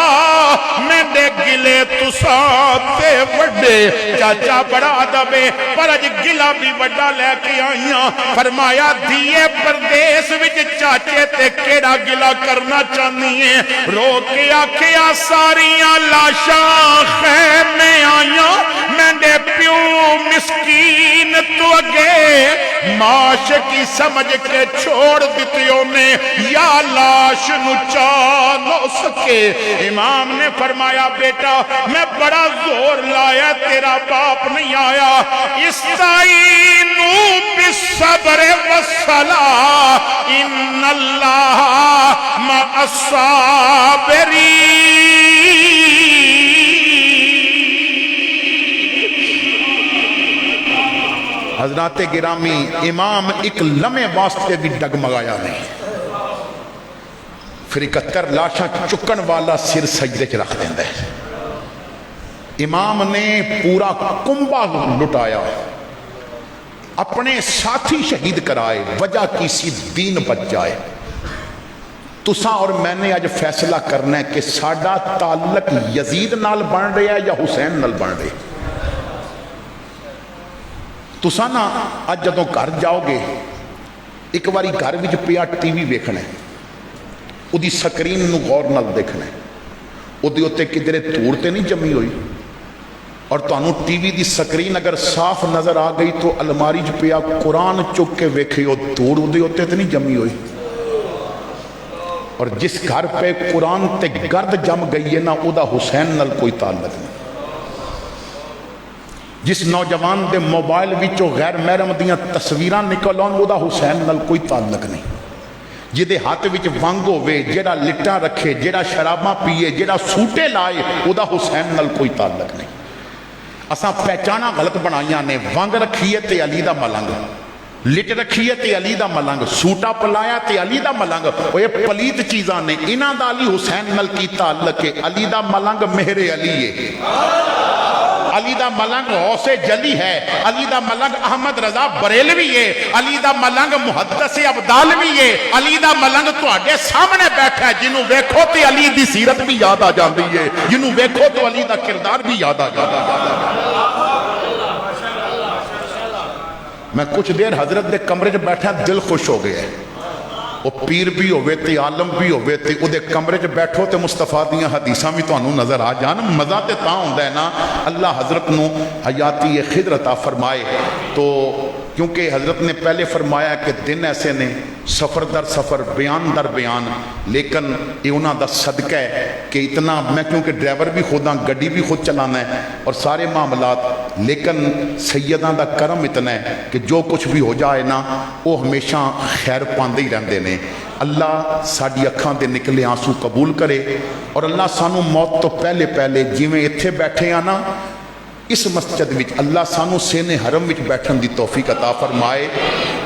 میں دے گلے تساں تے وڈے، چاچا بڑا ادبے پر اج گلہ بھی وڈا لے کے آئیاں۔ فرمایا دیئے پردیس وچ چاچے تے کیڑا گلہ کرنا چاہنی ہے، رو کے آکھیا ساریاں لاشاں خیمے آئیاں، میں دے پیو مسکین تو اگے معاش کی سمجھ کے چھوڑ دیتیوں نے یا لاش نو چانو سکے امام نے فرمایا بیٹا میں بڑا زور لایا تیرا باپ نہیں آیا استعینوا بالصبر والصلاۃ ان اللہ مع الصابرین حضرات گرامی امام ایک لمحے واسطے بھی ڈگمگایا نہیں پھر 71 لاشاں چکن والا سر سجدے چ رکھ دیندا ہے امام نے پورا کنبہ لٹایا اپنے ساتھی شہید کرائے وجہ کسی دین بچ جائے تساں اور میں نے آج فیصلہ کرنا ہے کہ ساڈا تعلق یزید نال بن رہا ہے یا حسین نال بن رہا ہے تساں نا اج جدوں گھر جاؤ گے ایک باری گھر وچ پیا ٹی وی ویکھنا ہے اودی سکرین نو غور نال دیکھنا ہے اودے اوتے کدھرے دھوڑ تے نہیں جمی ہوئی اور تانوں ٹی وی دی سکرین اگر صاف نظر آ گئی تو الماری چ پیا قرآن چک کے ویکھے او دھوڑ اودے اوتے تے نہیں جمی ہوئی اور جس گھر پہ قرآن تے گرد جم گئی ہے نا او دا حسین نال کوئی تعلق نہیں جس نوجوان دے موبائل وچوں غیر محرم دیاں تصویراں نکل آن او دا حسین نال کوئی تعلق نہیں جدے ہاتھ وچ ونگ ہوئے جیڑا لٹاں رکھے جیڑا شراباں پیے جیڑا سوٹے لائے او دا حسین نال کوئی تعلق نہیں اساں پہچانا غلط بنائیاں نے ونگ رکھیے تے علی دا ملنگ لٹ رکھیے تے علی دا ملنگ سوٹا پلایا تے علی دا ملنگ او یہ پلیت چیزاں نے انہاں دا علی حسین نال کی تعلق ہے علی دا ملنگ مہر علی ہے علی دا ملنگ غوث جلی ہے علی دا ملنگ احمد رضا بریلوی ہے علی دا ملنگ محدث ابدالوی ہے علی دا ملنگ تواڈے سامنے بیٹھا ہے جنوں ویکھو تے علی دی سیرت بھی یاد آ جاندی ہے جنوں ویکھو تو علی دا کردار بھی یاد آ جاتا ہے میں کچھ دیر حضرت دے کمرے چ بیٹھا دل خوش ہو گیا ہے وہ پیر بھی ہوئے تے عالم بھی ہوئے تے او دے کمرے چ بیٹھو تے مصطفیٰ دیاں حدیثاں بھی تانوں نظر آ جان مزہ تے تاں ہوندا ہے نا اللہ حضرت نو حیاتی خضر عطا فرمائے تو کیونکہ حضرت نے پہلے فرمایا کہ دن ایسے نے سفر در سفر بیان در بیان لیکن یہ انہاں دا صدقہ ہے کہ اتنا میں کیونکہ ڈرائیور بھی خود ہاں گڈی بھی خود چلانا ہے اور سارے معاملات لیکن سیداں دا کرم اتنا ہے کہ جو کچھ بھی ہو جائے نا وہ ہمیشہ خیر پاندے ہی رہندے نے اللہ ساڈی اکھاں دے نکلے آنسو قبول کرے اور اللہ سانو موت تو پہلے پہلے جویں اتھے بیٹھے ہیں نا اس مسجد وچ اللہ سانو سین حرم وچ بیٹھن دی توفیق عطا فرمائے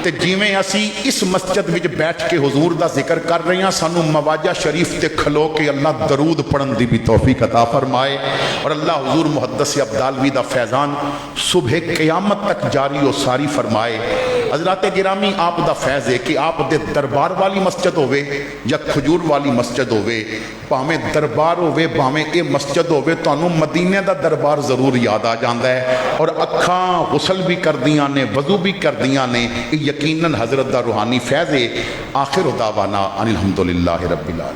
تے جویں اسی اس مسجد وچ بیٹھ کے حضور دا ذکر کر رہے ہیں سانو مواجہ شریف تے کھلو کے اللہ درود پڑھن دی بھی توفیق عطا فرمائے اور اللہ حضور محدث ابدالوی دا فیضان صبح قیامت تک جاری و ساری فرمائے حضرات گرامی آپ دا فیض ہے کہ آپ دے دربار والی مسجد ہوئے یا کھجور والی مسجد ہوئے بھاویں دربار ہوئے بھاویں اے مسجد ہوئے تو انہوں مدینے دا دربار ضرور یاد آ جاندہ ہے اور اکھاں غسل بھی کر دیاں نے وضو بھی کر دیاں نے یقیناً حضرت دا روحانی فیض ہے آخر دعوانا ان الحمدللہ رب العالمین